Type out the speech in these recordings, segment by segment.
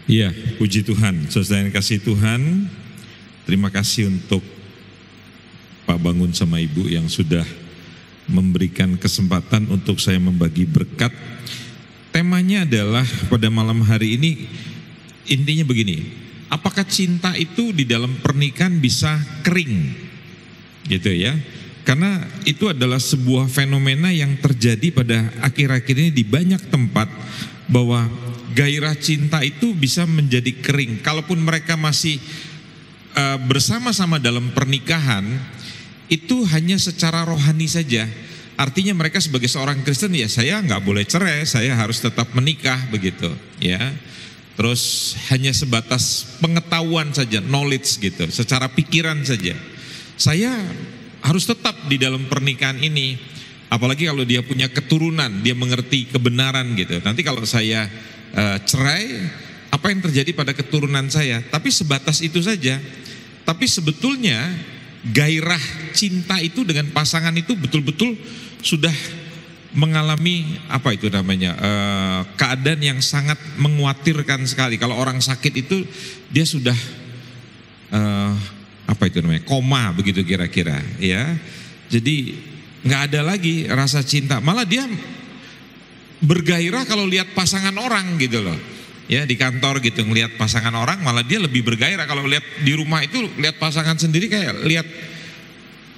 Iya, puji Tuhan. Saudara yang kasih Tuhan, terima kasih untuk Pak Bangun sama Ibu yang sudah memberikan kesempatan untuk saya membagi berkat. Temanya adalah pada malam hari ini, intinya begini, apakah cinta itu di dalam pernikahan bisa kering? Gitu ya. Karena itu adalah sebuah fenomena yang terjadi pada akhir-akhir ini di banyak tempat, bahwa gairah cinta itu bisa menjadi kering. Kalaupun mereka masih bersama-sama dalam pernikahan, itu hanya secara rohani saja. Artinya mereka sebagai seorang Kristen, ya saya nggak boleh cerai, saya harus tetap menikah begitu, ya. Terus hanya sebatas pengetahuan saja, knowledge gitu, secara pikiran saja. Saya harus tetap di dalam pernikahan ini, apalagi kalau dia punya keturunan, dia mengerti kebenaran gitu. Nanti kalau saya cerai, apa yang terjadi pada keturunan saya? Tapi sebatas itu saja. Tapi sebetulnya gairah cinta itu dengan pasangan itu betul-betul sudah mengalami apa itu namanya, keadaan yang sangat mengkhawatirkan sekali. Kalau orang sakit itu dia sudah apa itu namanya, koma begitu kira-kira, ya. Jadi nggak ada lagi rasa cinta, malah dia bergairah kalau lihat pasangan orang gitu loh, ya, di kantor gitu ngelihat pasangan orang, malah dia lebih bergairah. Kalau lihat di rumah itu lihat pasangan sendiri kayak lihat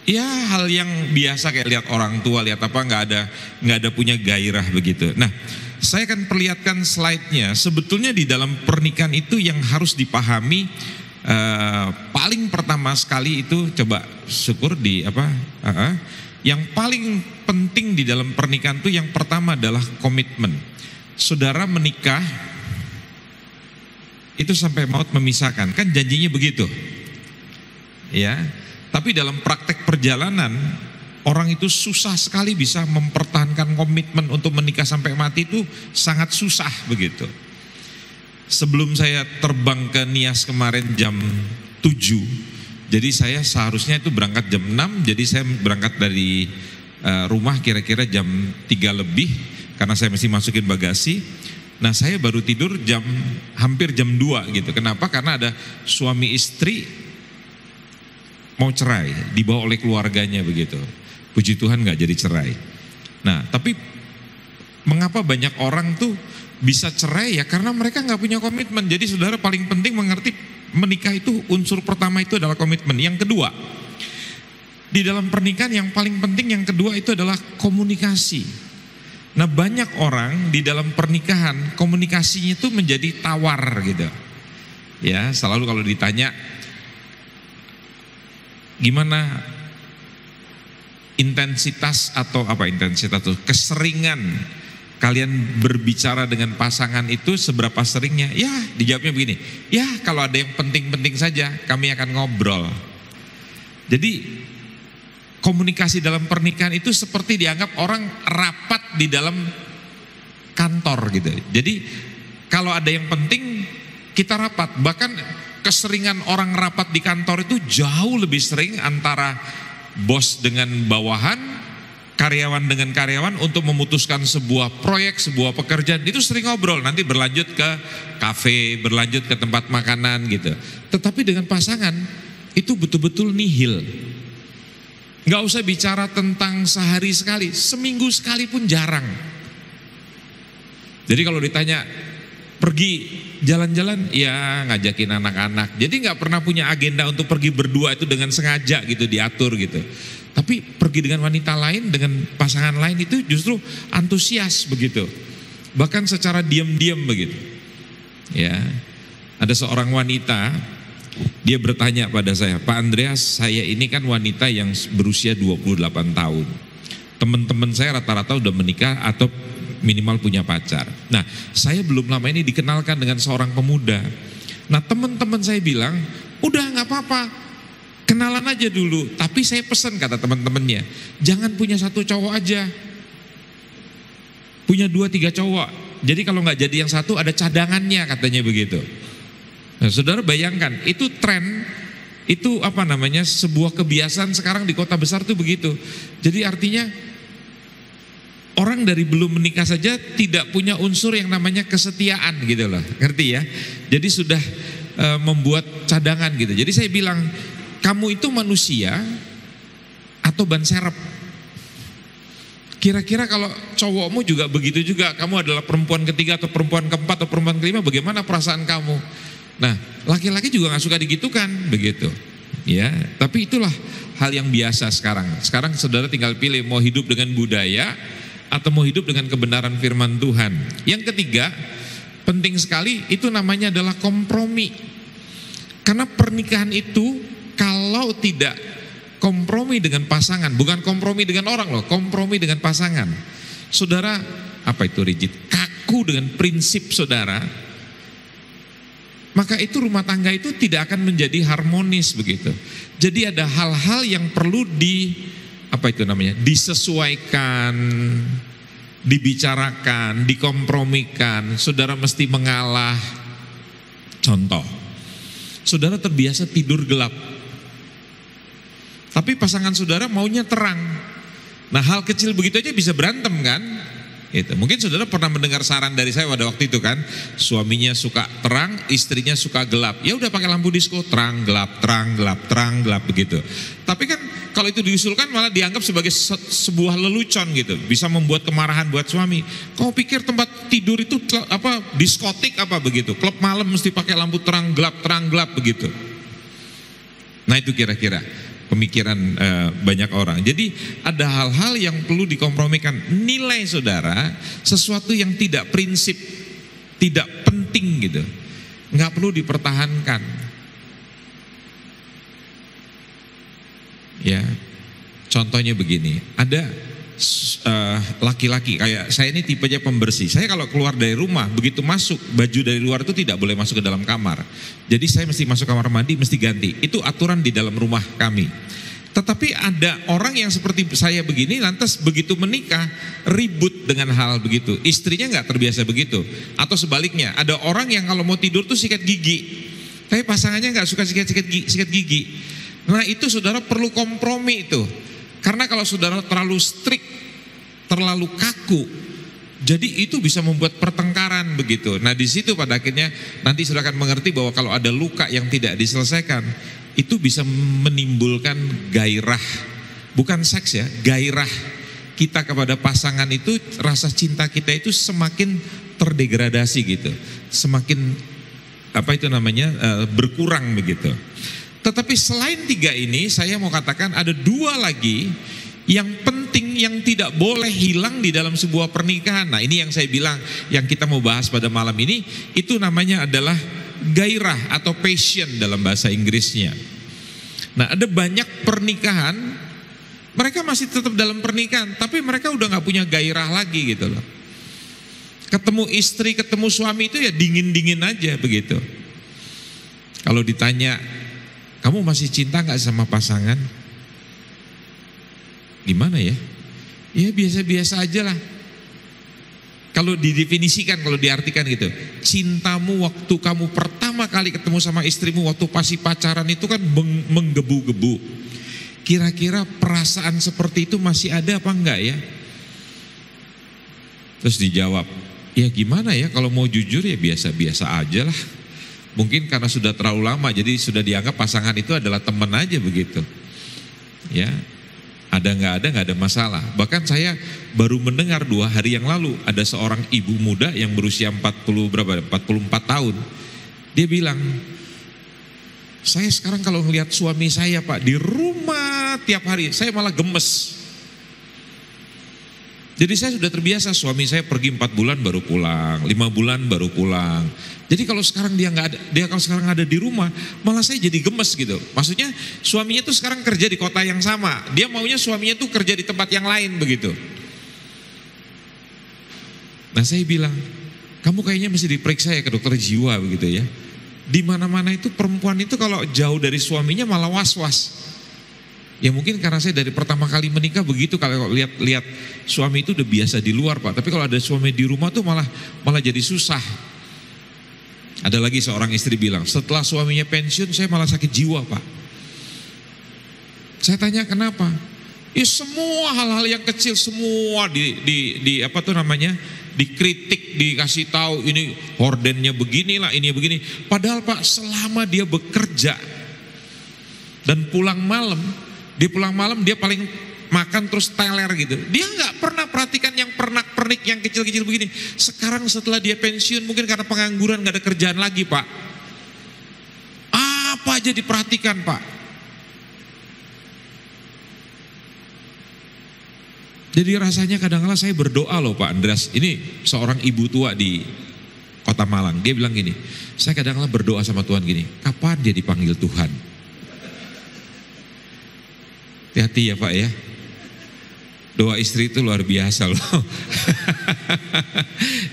ya hal yang biasa, kayak lihat orang tua, lihat apa, nggak ada punya gairah begitu. Nah, saya akan perlihatkan slide-nya. Sebetulnya di dalam pernikahan itu yang harus dipahami, paling pertama sekali itu, coba syukur di apa? Yang paling penting di dalam pernikahan itu yang pertama adalah komitmen. Saudara menikah itu sampai maut memisahkan, kan janjinya begitu, ya. Tapi dalam praktek perjalanan, orang itu susah sekali bisa mempertahankan komitmen untuk menikah sampai mati, itu sangat susah begitu. Sebelum saya terbang ke Nias kemarin jam 7, jadi saya seharusnya itu berangkat jam 6, jadi saya berangkat dari rumah kira-kira jam 3 lebih, karena saya mesti masukin bagasi. Nah, saya baru tidur hampir jam 2 gitu. Kenapa? Karena ada suami istri mau cerai, dibawa oleh keluarganya begitu. Puji Tuhan nggak jadi cerai. Nah, tapi mengapa banyak orang tuh bisa cerai? Ya karena mereka nggak punya komitmen. Jadi saudara paling penting mengerti, menikah itu unsur pertama itu adalah komitmen. Yang kedua, di dalam pernikahan yang paling penting yang kedua itu adalah komunikasi. Nah, banyak orang di dalam pernikahan komunikasinya itu menjadi tawar gitu. Ya, selalu kalau ditanya gimana intensitas atau apa intensitas itu, keseringan kalian berbicara dengan pasangan itu seberapa seringnya? Ya, dijawabnya begini, ya kalau ada yang penting-penting saja kami akan ngobrol. Jadi komunikasi dalam pernikahan itu seperti dianggap orang rapat di dalam kantor gitu. Jadi kalau ada yang penting kita rapat, bahkan keseringan orang rapat di kantor itu jauh lebih sering antara bos dengan bawahan, karyawan dengan karyawan untuk memutuskan sebuah proyek, sebuah pekerjaan. Itu sering ngobrol, nanti berlanjut ke kafe, berlanjut ke tempat makanan gitu. Tetapi dengan pasangan itu betul-betul nihil. Nggak usah bicara tentang sehari sekali, seminggu sekali pun jarang. Jadi kalau ditanya pergi jalan-jalan, ya ngajakin anak-anak. Jadi nggak pernah punya agenda untuk pergi berdua itu dengan sengaja gitu, diatur gitu. Tapi pergi dengan wanita lain, dengan pasangan lain itu justru antusias begitu. Bahkan secara diam-diam begitu. Ya, ada seorang wanita, dia bertanya pada saya, Pak Andreas, saya ini kan wanita yang berusia 28 tahun. Teman-teman saya rata-rata udah menikah atau minimal punya pacar. Nah, saya belum lama ini dikenalkan dengan seorang pemuda. Nah, teman-teman saya bilang, udah nggak apa-apa, kenalan aja dulu. Tapi saya pesan, kata teman-temannya, jangan punya satu cowok aja, punya 2-3 cowok. Jadi kalau nggak jadi yang satu ada cadangannya, katanya begitu. Nah, saudara bayangkan, itu tren, itu apa namanya, sebuah kebiasaan sekarang di kota besar tuh begitu. Jadi artinya Orang dari belum menikah saja tidak punya unsur yang namanya kesetiaan gitu loh, ngerti ya? Jadi sudah membuat cadangan gitu. Jadi saya bilang, kamu itu manusia atau ban serep? Kira-kira kalau cowokmu juga begitu juga, kamu adalah perempuan ketiga atau perempuan keempat atau perempuan kelima, bagaimana perasaan kamu? Nah, laki-laki juga nggak suka digitukan, begitu. Ya, tapi itulah hal yang biasa sekarang. Sekarang saudara tinggal pilih mau hidup dengan budaya atau mau hidup dengan kebenaran firman Tuhan. Yang ketiga, penting sekali, itu namanya adalah kompromi. Karena pernikahan itu kalau tidak kompromi dengan pasangan, bukan kompromi dengan orang loh, kompromi dengan pasangan. Saudara, apa itu rigid? Kaku dengan prinsip saudara, maka itu rumah tangga itu tidak akan menjadi harmonis begitu. Jadi ada hal-hal yang perlu disesuaikan, dibicarakan, dikompromikan. Saudara mesti mengalah. Contoh, saudara terbiasa tidur gelap, tapi pasangan saudara maunya terang. Nah, hal kecil begitu aja bisa berantem kan? Itu. Mungkin saudara pernah mendengar saran dari saya pada waktu itu kan, suaminya suka terang, istrinya suka gelap. Ya udah pakai lampu disko, terang gelap, terang gelap, terang gelap begitu. Tapi kan kalau itu diusulkan malah dianggap sebagai sebuah lelucon gitu, bisa membuat kemarahan buat suami. Kau pikir tempat tidur itu diskotik apa begitu? Klub malam mesti pakai lampu terang gelap begitu. Nah, itu kira-kira pemikiran banyak orang. Jadi ada hal-hal yang perlu dikompromikan. Nilai saudara, sesuatu yang tidak prinsip, tidak penting gitu, nggak perlu dipertahankan. Ya, contohnya begini, ada laki-laki kayak saya ini tipenya pembersih. Saya kalau keluar dari rumah, begitu masuk, baju dari luar itu tidak boleh masuk ke dalam kamar. Jadi saya mesti masuk kamar mandi, mesti ganti. Itu aturan di dalam rumah kami. Tetapi ada orang yang seperti saya begini, lantas begitu menikah ribut dengan hal begitu. Istrinya nggak terbiasa begitu. Atau sebaliknya, ada orang yang kalau mau tidur tuh sikat gigi, tapi pasangannya nggak suka sikat gigi. Nah, itu saudara perlu kompromi itu. Karena kalau saudara terlalu strict, terlalu kaku, jadi itu bisa membuat pertengkaran begitu. Nah, di situ pada akhirnya nanti saudara akan mengerti bahwa kalau ada luka yang tidak diselesaikan, itu bisa menimbulkan gairah, bukan seks ya, gairah kita kepada pasangan itu, rasa cinta kita itu semakin terdegradasi gitu, semakin berkurang begitu. Tetapi selain tiga ini, saya mau katakan ada dua lagi yang penting yang tidak boleh hilang di dalam sebuah pernikahan. Nah, ini yang saya bilang, yang kita mau bahas pada malam ini, itu namanya adalah gairah atau passion dalam bahasa Inggrisnya. Nah, ada banyak pernikahan, mereka masih tetap dalam pernikahan, tapi mereka udah gak punya gairah lagi gitu loh. Ketemu istri, ketemu suami itu ya dingin-dingin aja begitu. Kalau ditanya, kamu masih cinta gak sama pasangan? Gimana ya? Ya biasa-biasa aja lah. Kalau didefinisikan, kalau diartikan gitu, cintamu waktu kamu pertama kali ketemu sama istrimu, waktu pasti pacaran itu kan menggebu-gebu. Kira-kira perasaan seperti itu masih ada apa enggak ya? Terus dijawab, ya gimana ya, kalau mau jujur ya biasa-biasa aja lah. Mungkin karena sudah terlalu lama, jadi sudah dianggap pasangan itu adalah teman aja begitu. Ya, nggak ada masalah. Bahkan saya baru mendengar 2 hari yang lalu, ada seorang ibu muda yang berusia 44 tahun. Dia bilang, saya sekarang kalau ngelihat suami saya Pak di rumah tiap hari, saya malah gemes. Jadi saya sudah terbiasa, suami saya pergi 4 bulan baru pulang, 5 bulan baru pulang. Jadi kalau sekarang dia kalau sekarang ada di rumah, malah saya jadi gemes gitu. Maksudnya suaminya tuh sekarang kerja di kota yang sama, dia maunya suaminya tuh kerja di tempat yang lain begitu. Nah, saya bilang, kamu kayaknya mesti diperiksa ya ke dokter jiwa begitu ya. Di mana-mana itu perempuan itu kalau jauh dari suaminya malah was-was. Ya mungkin karena saya dari pertama kali menikah begitu, kalau lihat suami itu udah biasa di luar Pak, tapi kalau ada suami di rumah tuh malah jadi susah. Ada lagi seorang istri bilang, setelah suaminya pensiun saya malah sakit jiwa Pak. Saya tanya kenapa? Ya semua hal-hal yang kecil semua di apa tuh namanya? Dikritik, dikasih tahu ini hordennya beginilah, ini begini. Padahal Pak, selama dia bekerja dan pulang malam dia paling makan terus teler gitu. Dia nggak pernah perhatikan yang pernak-pernik yang kecil-kecil begini. Sekarang setelah dia pensiun mungkin karena pengangguran nggak ada kerjaan lagi Pak. Apa aja diperhatikan Pak. Jadi rasanya kadang-kadang saya berdoa loh Pak Andreas. Ini seorang ibu tua di Kota Malang. Dia bilang gini, saya kadang-kadang berdoa sama Tuhan gini, kapan dia dipanggil Tuhan? Hati-hati ya Pak ya. Doa istri itu luar biasa loh.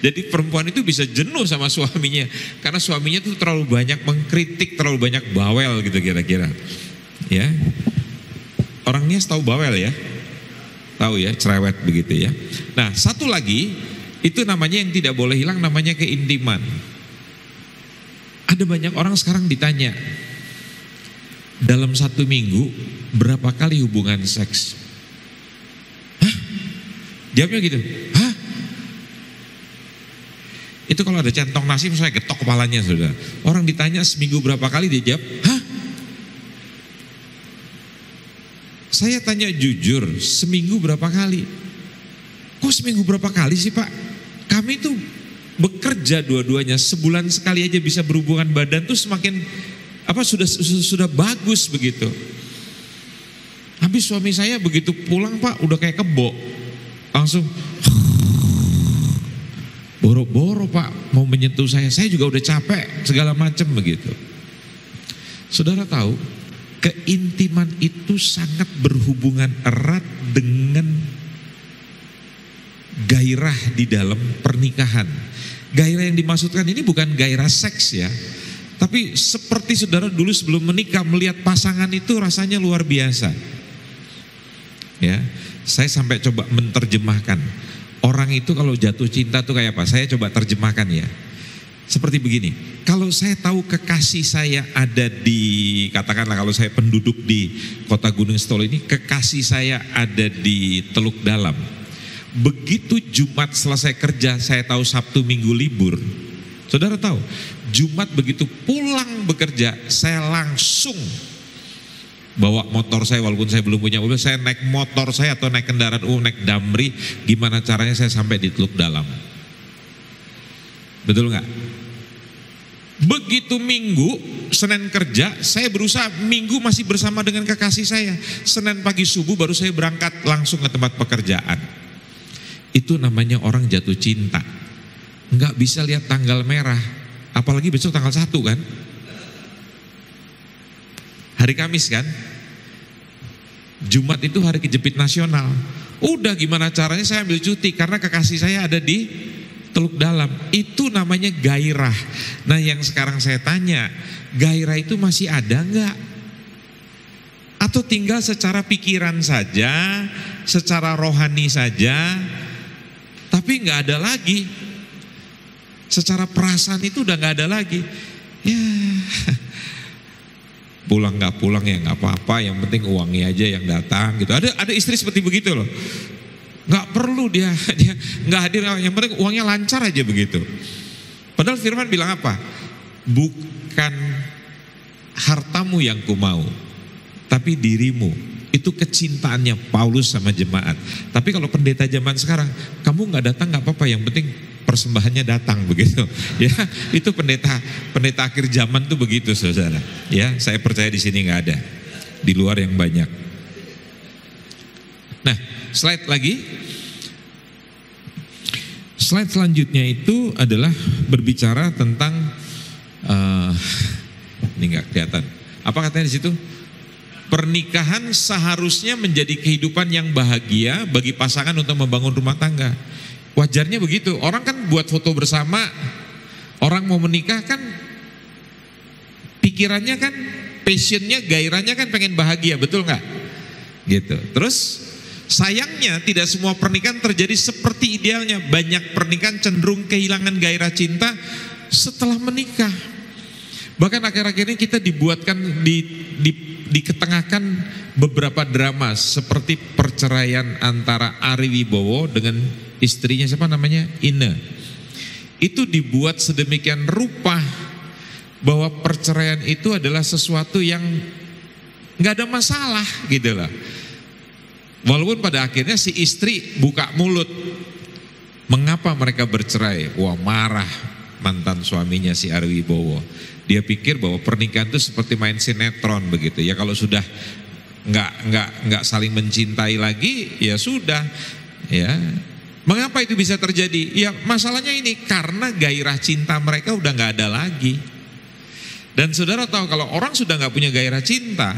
Jadi perempuan itu bisa jenuh sama suaminya. Karena suaminya tuh terlalu banyak mengkritik, terlalu banyak bawel gitu kira-kira. Ya. Orangnya tahu bawel ya. Tahu ya, cerewet begitu ya. Nah, satu lagi, itu namanya yang tidak boleh hilang, namanya keintiman. Ada banyak orang sekarang ditanya, dalam satu minggu berapa kali hubungan seks? Hah? Jawabnya gitu, hah? Itu kalau ada centong nasi, saya getok kepalanya saudara. Orang ditanya seminggu berapa kali, dia jawab, hah? Saya tanya jujur, seminggu berapa kali? Kok seminggu berapa kali sih Pak? Kami tuh bekerja dua-duanya, sebulan sekali aja bisa berhubungan badan tuh semakin apa sudah bagus begitu. Habis suami saya begitu pulang Pak, udah kayak kebo, langsung boro-boro Pak mau menyentuh saya juga udah capek segala macam begitu. Saudara tahu? Keintiman itu sangat berhubungan erat dengan gairah di dalam pernikahan. Gairah yang dimaksudkan ini bukan gairah seks ya, tapi seperti saudara dulu sebelum menikah melihat pasangan itu rasanya luar biasa. Ya, saya sampai coba menerjemahkan orang itu kalau jatuh cinta tuh kayak apa. Saya coba terjemahkan ya. Seperti begini, kalau saya tahu kekasih saya ada di, katakanlah kalau saya penduduk di Kota Gunung Sitolo ini, kekasih saya ada di Teluk Dalam. Begitu Jumat selesai kerja, saya tahu Sabtu Minggu libur. Saudara tahu, Jumat begitu pulang bekerja, saya langsung bawa motor saya, walaupun saya belum punya mobil, saya naik motor saya atau naik kendaraan umum, naik Damri, gimana caranya saya sampai di Teluk Dalam. Betul nggak? Begitu Minggu, Senin kerja, saya berusaha Minggu masih bersama dengan kekasih saya. Senin pagi subuh baru saya berangkat langsung ke tempat pekerjaan. Itu namanya orang jatuh cinta. Nggak bisa lihat tanggal merah, apalagi besok tanggal 1 kan? Hari Kamis kan? Jumat itu hari kejepit nasional. Udah gimana caranya saya ambil cuti karena kekasih saya ada di Teluk Dalam. Itu namanya gairah. Nah yang sekarang saya tanya, gairah itu masih ada enggak? Atau tinggal secara pikiran saja, secara rohani saja, tapi enggak ada lagi. Secara perasaan itu udah enggak ada lagi. Ya, pulang enggak pulang ya enggak apa-apa, yang penting uangnya aja yang datang gitu. Ada istri seperti begitu loh. Nggak perlu dia nggak hadir, yang penting uangnya lancar aja begitu. Padahal firman bilang apa? Bukan hartamu yang ku mau, tapi dirimu. Itu kecintaannya Paulus sama jemaat. Tapi kalau pendeta zaman sekarang, kamu nggak datang nggak apa-apa, yang penting persembahannya datang begitu. Ya, itu pendeta akhir zaman tuh begitu saudara. Ya, saya percaya di sini nggak ada, di luar yang banyak. Nah, slide lagi. Slide selanjutnya itu adalah berbicara tentang ini nggak kelihatan. Apa katanya di situ? Pernikahan seharusnya menjadi kehidupan yang bahagia bagi pasangan untuk membangun rumah tangga. Wajarnya begitu. Orang kan buat foto bersama, orang mau menikah kan pikirannya kan, passionnya, gairahnya kan pengen bahagia, betul nggak? Gitu. Terus sayangnya tidak semua pernikahan terjadi seperti idealnya. Banyak pernikahan cenderung kehilangan gairah cinta setelah menikah. Bahkan akhir-akhir ini kita dibuatkan diketengahkan beberapa drama seperti perceraian antara Ari Wibowo dengan istrinya siapa namanya? Ine. Itu dibuat sedemikian rupa bahwa perceraian itu adalah sesuatu yang nggak ada masalah gitu lah. Walaupun pada akhirnya si istri buka mulut, mengapa mereka bercerai? Wah, marah mantan suaminya si Ari Wibowo. Dia pikir bahwa pernikahan itu seperti main sinetron begitu ya. Kalau sudah nggak saling mencintai lagi, ya sudah ya. Mengapa itu bisa terjadi? Ya masalahnya ini karena gairah cinta mereka udah nggak ada lagi. Dan saudara tahu kalau orang sudah nggak punya gairah cinta,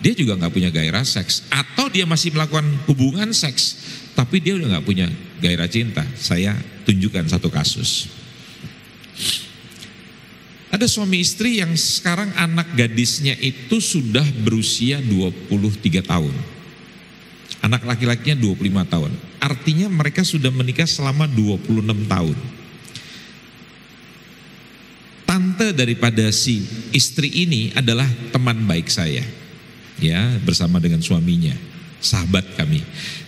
dia juga nggak punya gairah seks. Atau dia masih melakukan hubungan seks, tapi dia udah nggak punya gairah cinta. Saya tunjukkan satu kasus. Ada suami istri yang sekarang anak gadisnya itu sudah berusia 23 tahun. Anak laki-lakinya 25 tahun. Artinya mereka sudah menikah selama 26 tahun. Tante daripada si istri ini adalah teman baik saya. Ya, bersama dengan suaminya, sahabat kami.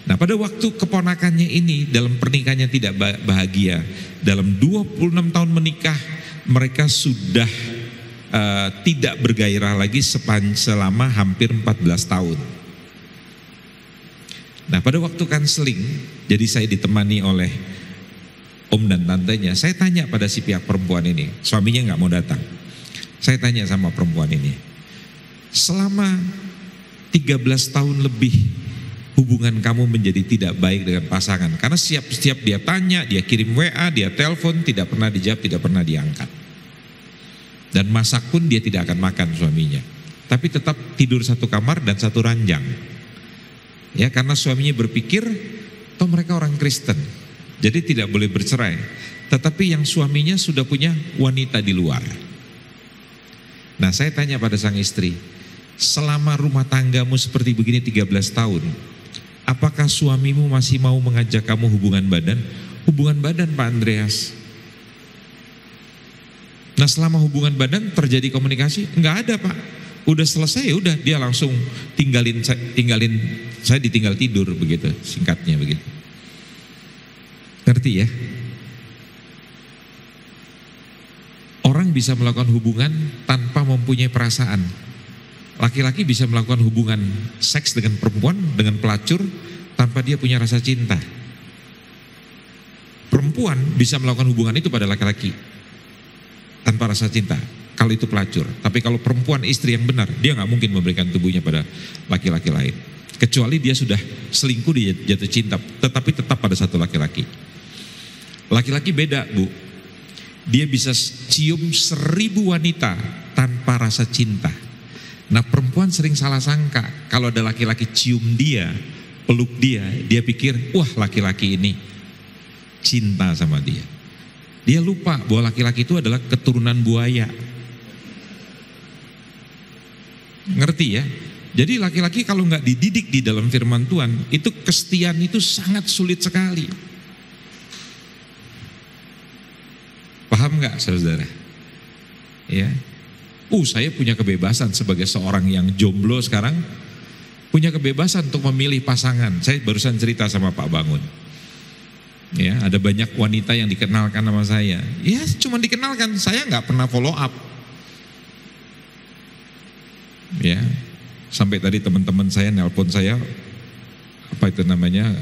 Nah, pada waktu keponakannya ini dalam pernikahannya tidak bahagia, dalam 26 tahun menikah, mereka sudah tidak bergairah lagi selama hampir 14 tahun. Nah, pada waktu konseling, jadi saya ditemani oleh om dan tantenya. Saya tanya pada si pihak perempuan ini, suaminya nggak mau datang. Saya tanya sama perempuan ini, selama 13 tahun lebih hubungan kamu menjadi tidak baik dengan pasangan, karena setiap dia tanya, dia kirim WA, dia telepon, tidak pernah dijawab, tidak pernah diangkat. Dan masak pun dia tidak akan makan suaminya, tapi tetap tidur satu kamar dan satu ranjang. Ya, karena suaminya berpikir, toh mereka orang Kristen, jadi tidak boleh bercerai. Tetapi yang suaminya sudah punya wanita di luar. Nah, saya tanya pada sang istri, selama rumah tanggamu seperti begini 13 tahun, apakah suamimu masih mau mengajak kamu hubungan badan? Hubungan badan, Pak Andreas. Nah, selama hubungan badan terjadi komunikasi? Enggak ada, Pak. Udah selesai, udah dia langsung tinggalin saya ditinggal tidur begitu, singkatnya begitu. Ngerti ya? Orang bisa melakukan hubungan tanpa mempunyai perasaan. Laki-laki bisa melakukan hubungan seks dengan perempuan, dengan pelacur, tanpa dia punya rasa cinta. Perempuan bisa melakukan hubungan itu pada laki-laki tanpa rasa cinta, kalau itu pelacur. Tapi kalau perempuan istri yang benar, dia nggak mungkin memberikan tubuhnya pada laki-laki lain, kecuali dia sudah selingkuh, dia jatuh cinta, tetapi tetap pada satu laki-laki. Laki-laki beda, Bu. Dia bisa cium 1000 wanita tanpa rasa cinta. Nah, perempuan sering salah sangka, kalau ada laki-laki cium dia, peluk dia, dia pikir, wah, laki-laki ini cinta sama dia. Dia lupa bahwa laki-laki itu adalah keturunan buaya. Ngerti ya? Jadi laki-laki kalau nggak dididik di dalam firman Tuhan, itu kesetiaan itu sangat sulit sekali. Paham nggak, saudara? Ya. Saya punya kebebasan sebagai seorang yang jomblo sekarang, punya kebebasan untuk memilih pasangan. Saya barusan cerita sama Pak Bangun. Ya, ada banyak wanita yang dikenalkan sama saya. Ya, cuma dikenalkan, saya nggak pernah follow up. Ya, sampai tadi teman-teman saya nelpon saya, apa itu namanya,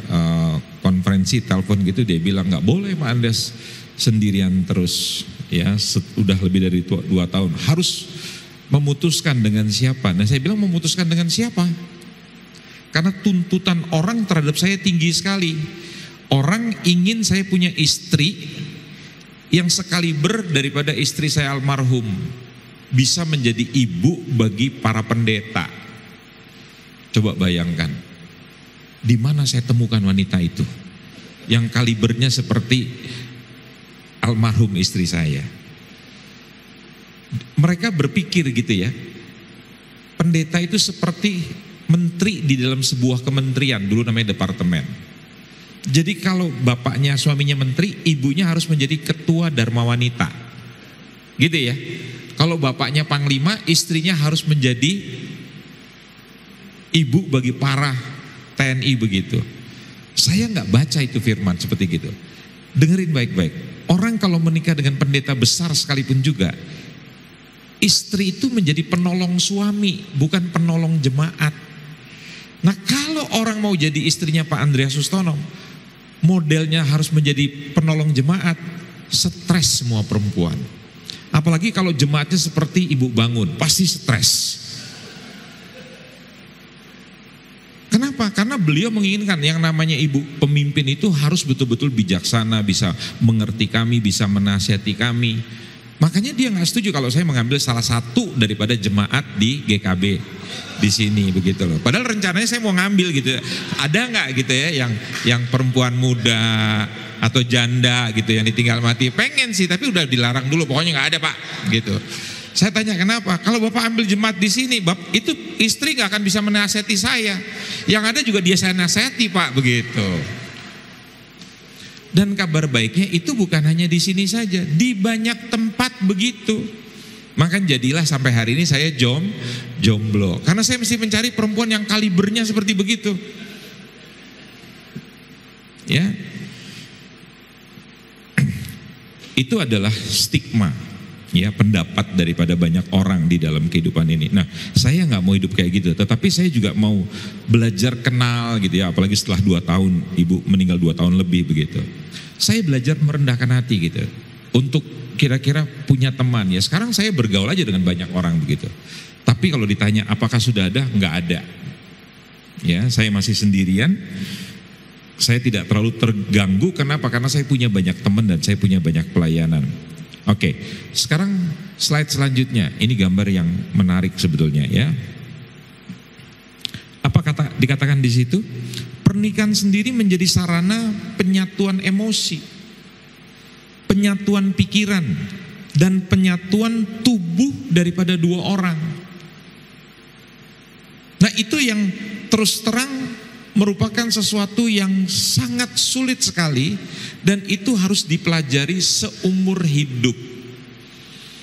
konferensi telepon gitu, dia bilang nggak boleh Pak Andes sendirian terus. Ya, sudah lebih dari 2 tahun, harus memutuskan dengan siapa. Nah, saya bilang memutuskan dengan siapa? Karena tuntutan orang terhadap saya tinggi sekali. Orang ingin saya punya istri yang sekaliber daripada istri saya almarhum, bisa menjadi ibu bagi para pendeta. Coba bayangkan, di mana saya temukan wanita itu yang kalibernya seperti almarhum istri saya. Mereka berpikir gitu ya, pendeta itu seperti menteri di dalam sebuah kementerian, dulu namanya departemen. Jadi kalau bapaknya suaminya menteri, ibunya harus menjadi ketua Dharma Wanita. Gitu ya. Kalau bapaknya panglima, istrinya harus menjadi ibu bagi para TNI begitu. Saya nggak baca itu firman seperti gitu. Dengerin baik-baik. Orang kalau menikah dengan pendeta besar sekalipun juga, istri itu menjadi penolong suami, bukan penolong jemaat. Nah kalau orang mau jadi istrinya Pak Andreas Sustono, modelnya harus menjadi penolong jemaat, stres semua perempuan. Apalagi kalau jemaatnya seperti Ibu Bangun, pasti stres. Kenapa? Karena beliau menginginkan yang namanya ibu pemimpin itu harus betul-betul bijaksana, bisa mengerti kami, bisa menasihati kami. Makanya dia nggak setuju kalau saya mengambil salah satu daripada jemaat di GKB di sini begitu loh. Padahal rencananya saya mau ngambil gitu. Ada nggak gitu ya yang perempuan muda atau janda gitu yang ditinggal mati? Pengen sih, tapi udah dilarang dulu. Pokoknya nggak ada Pak gitu. Saya tanya kenapa? Kalau Bapak ambil jemaat di sini, itu istri nggak akan bisa menasihati saya. Yang ada juga dia saya nasihati Pak begitu. Dan kabar baiknya itu bukan hanya di sini saja, di banyak tempat begitu. Maka jadilah sampai hari ini saya jomblo. Karena saya mesti mencari perempuan yang kalibernya seperti begitu. Ya, itu adalah stigma, ya, pendapat daripada banyak orang di dalam kehidupan ini. Nah, saya nggak mau hidup kayak gitu, tetapi saya juga mau belajar kenal gitu ya, apalagi setelah 2 tahun, ibu meninggal 2 tahun lebih begitu. Saya belajar merendahkan hati gitu, untuk kira-kira punya teman ya. Sekarang saya bergaul aja dengan banyak orang begitu. Tapi kalau ditanya apakah sudah ada, nggak ada. Ya, saya masih sendirian. Saya tidak terlalu terganggu, kenapa? Karena saya punya banyak teman dan saya punya banyak pelayanan. Oke, sekarang slide selanjutnya. Ini gambar yang menarik sebetulnya ya. Apa dikatakan di situ? Pernikahan sendiri menjadi sarana penyatuan emosi, penyatuan pikiran, dan penyatuan tubuh daripada 2 orang. Nah itu yang terus terang merupakan sesuatu yang sangat sulit sekali, dan itu harus dipelajari seumur hidup.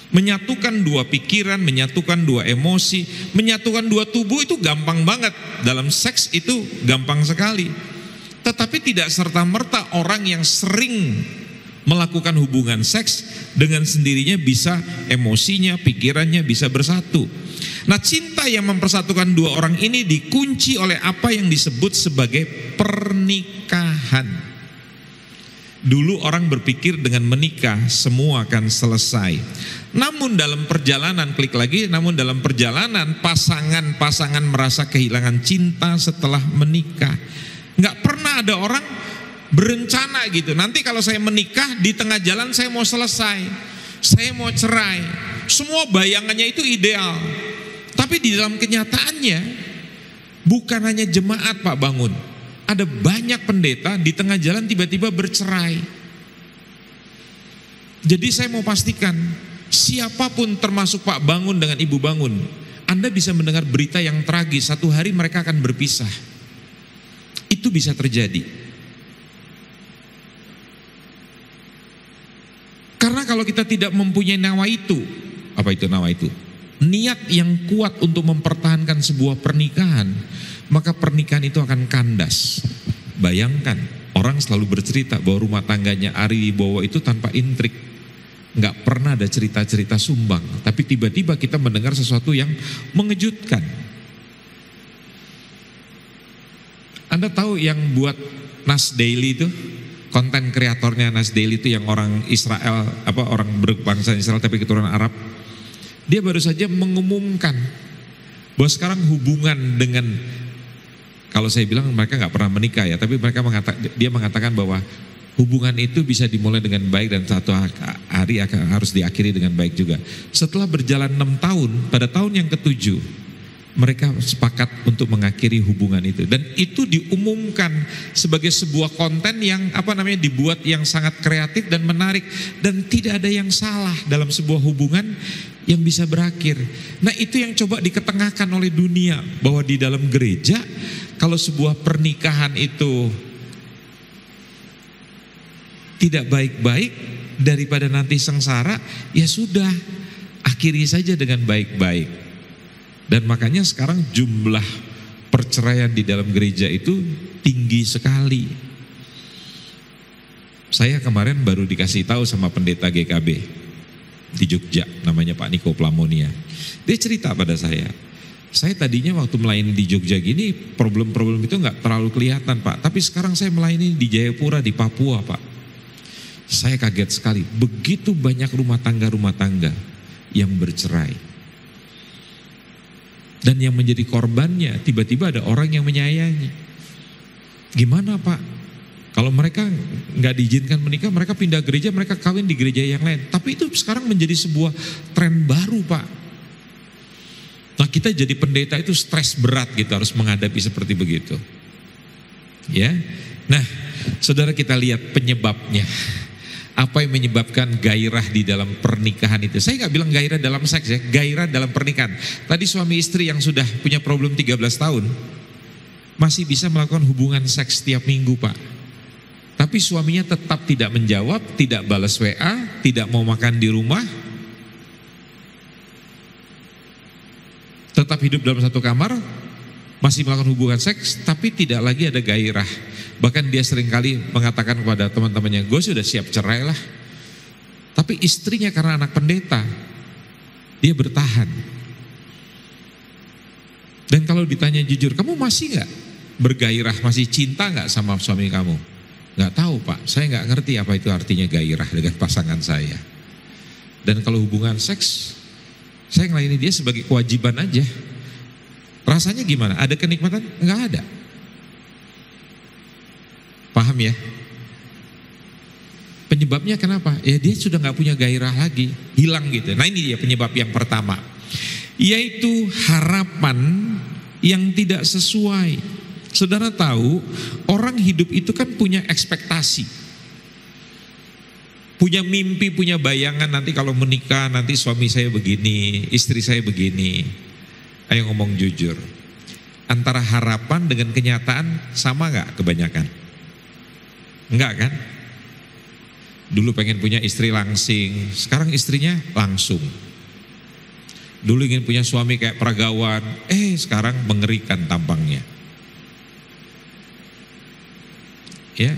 Menyatukan 2 pikiran, menyatukan 2 emosi, menyatukan 2 tubuh itu gampang banget. Dalam seks itu gampang sekali. Tetapi tidak serta-merta orang yang sering melakukan hubungan seks dengan sendirinya bisa emosinya, pikirannya bisa bersatu. Nah, cinta yang mempersatukan 2 orang ini dikunci oleh apa yang disebut sebagai pernikahan. Dulu orang berpikir dengan menikah semua akan selesai. Namun dalam perjalanan, klik lagi, namun dalam perjalanan pasangan-pasangan merasa kehilangan cinta setelah menikah. Nggak pernah ada orang berencana gitu, nanti kalau saya menikah di tengah jalan saya mau selesai, saya mau cerai. Semua bayangannya itu ideal. Tapi di dalam kenyataannya bukan hanya jemaat Pak Bangun, ada banyak pendeta di tengah jalan tiba-tiba bercerai. Jadi saya mau pastikan, siapapun termasuk Pak Bangun dengan Ibu Bangun, Anda bisa mendengar berita yang tragis, satu hari mereka akan berpisah. Itu bisa terjadi. Karena kalau kita tidak mempunyai nawaitu, apa itu nawaitu? Niat yang kuat untuk mempertahankan sebuah pernikahan, maka pernikahan itu akan kandas. Bayangkan, orang selalu bercerita bahwa rumah tangganya Ari Wibowo itu tanpa intrik. Nggak pernah ada cerita-cerita sumbang, tapi tiba-tiba kita mendengar sesuatu yang mengejutkan. Anda tahu yang buat Nas Daily itu, konten kreatornya Nas Daily itu yang orang Israel, orang berbangsa Israel tapi keturunan Arab. Dia baru saja mengumumkan bahwa sekarang hubungan dengan, kalau saya bilang mereka nggak pernah menikah ya, tapi dia mengatakan bahwa hubungan itu bisa dimulai dengan baik dan satu hari harus diakhiri dengan baik juga. Setelah berjalan 6 tahun, pada tahun yang ke-7 mereka sepakat untuk mengakhiri hubungan itu, dan itu diumumkan sebagai sebuah konten yang dibuat yang sangat kreatif dan menarik, dan tidak ada yang salah dalam sebuah hubungan yang bisa berakhir. Nah itu yang coba diketengahkan oleh dunia, bahwa di dalam gereja kalau sebuah pernikahan itu tidak baik-baik, daripada nanti sengsara, ya sudah, akhiri saja dengan baik-baik. Dan makanya sekarang jumlah perceraian di dalam gereja itu tinggi sekali. Saya kemarin baru dikasih tahu sama pendeta GKB di Jogja, namanya Pak Niko Plamonia. Dia cerita pada saya tadinya waktu melayani di Jogja gini, problem-problem itu nggak terlalu kelihatan Pak. Tapi sekarang saya melayani di Jayapura, di Papua Pak. Saya kaget sekali, begitu banyak rumah tangga yang bercerai. Dan yang menjadi korbannya tiba-tiba ada orang yang menyayangi. Gimana Pak? Kalau mereka nggak diizinkan menikah, mereka pindah gereja, mereka kawin di gereja yang lain. Tapi itu sekarang menjadi sebuah tren baru Pak. Nah kita jadi pendeta itu stres berat gitu, harus menghadapi seperti begitu. Ya, nah saudara kita lihat penyebabnya. Apa yang menyebabkan gairah di dalam pernikahan itu? Saya nggak bilang gairah dalam seks ya, gairah dalam pernikahan. Tadi suami istri yang sudah punya problem 13 tahun masih bisa melakukan hubungan seks setiap minggu Pak. Tapi suaminya tetap tidak menjawab, tidak balas WA, tidak mau makan di rumah, tetap hidup dalam satu kamar, masih melakukan hubungan seks, tapi tidak lagi ada gairah. Bahkan dia seringkali mengatakan kepada teman-temannya, gue sudah siap cerai lah. Tapi istrinya karena anak pendeta, dia bertahan. Dan kalau ditanya jujur, kamu masih gak bergairah, masih cinta gak sama suami kamu? Gak tahu Pak, saya gak ngerti apa itu artinya gairah dengan pasangan saya. Dan kalau hubungan seks, saya ngelayani dia sebagai kewajiban aja. Rasanya gimana? Ada kenikmatan? Enggak ada. Paham ya? Penyebabnya kenapa? Ya dia sudah gak punya gairah lagi, hilang gitu. Nah ini dia penyebab yang pertama, yaitu harapan yang tidak sesuai. Saudara tahu, orang hidup itu kan punya ekspektasi, punya mimpi, punya bayangan, nanti kalau menikah nanti suami saya begini, istri saya begini. Ayo ngomong jujur, antara harapan dengan kenyataan sama gak kebanyakan? Enggak kan? Dulu pengen punya istri langsing, sekarang istrinya langsung. Dulu ingin punya suami kayak peragawan, sekarang mengerikan tampangnya. Ya,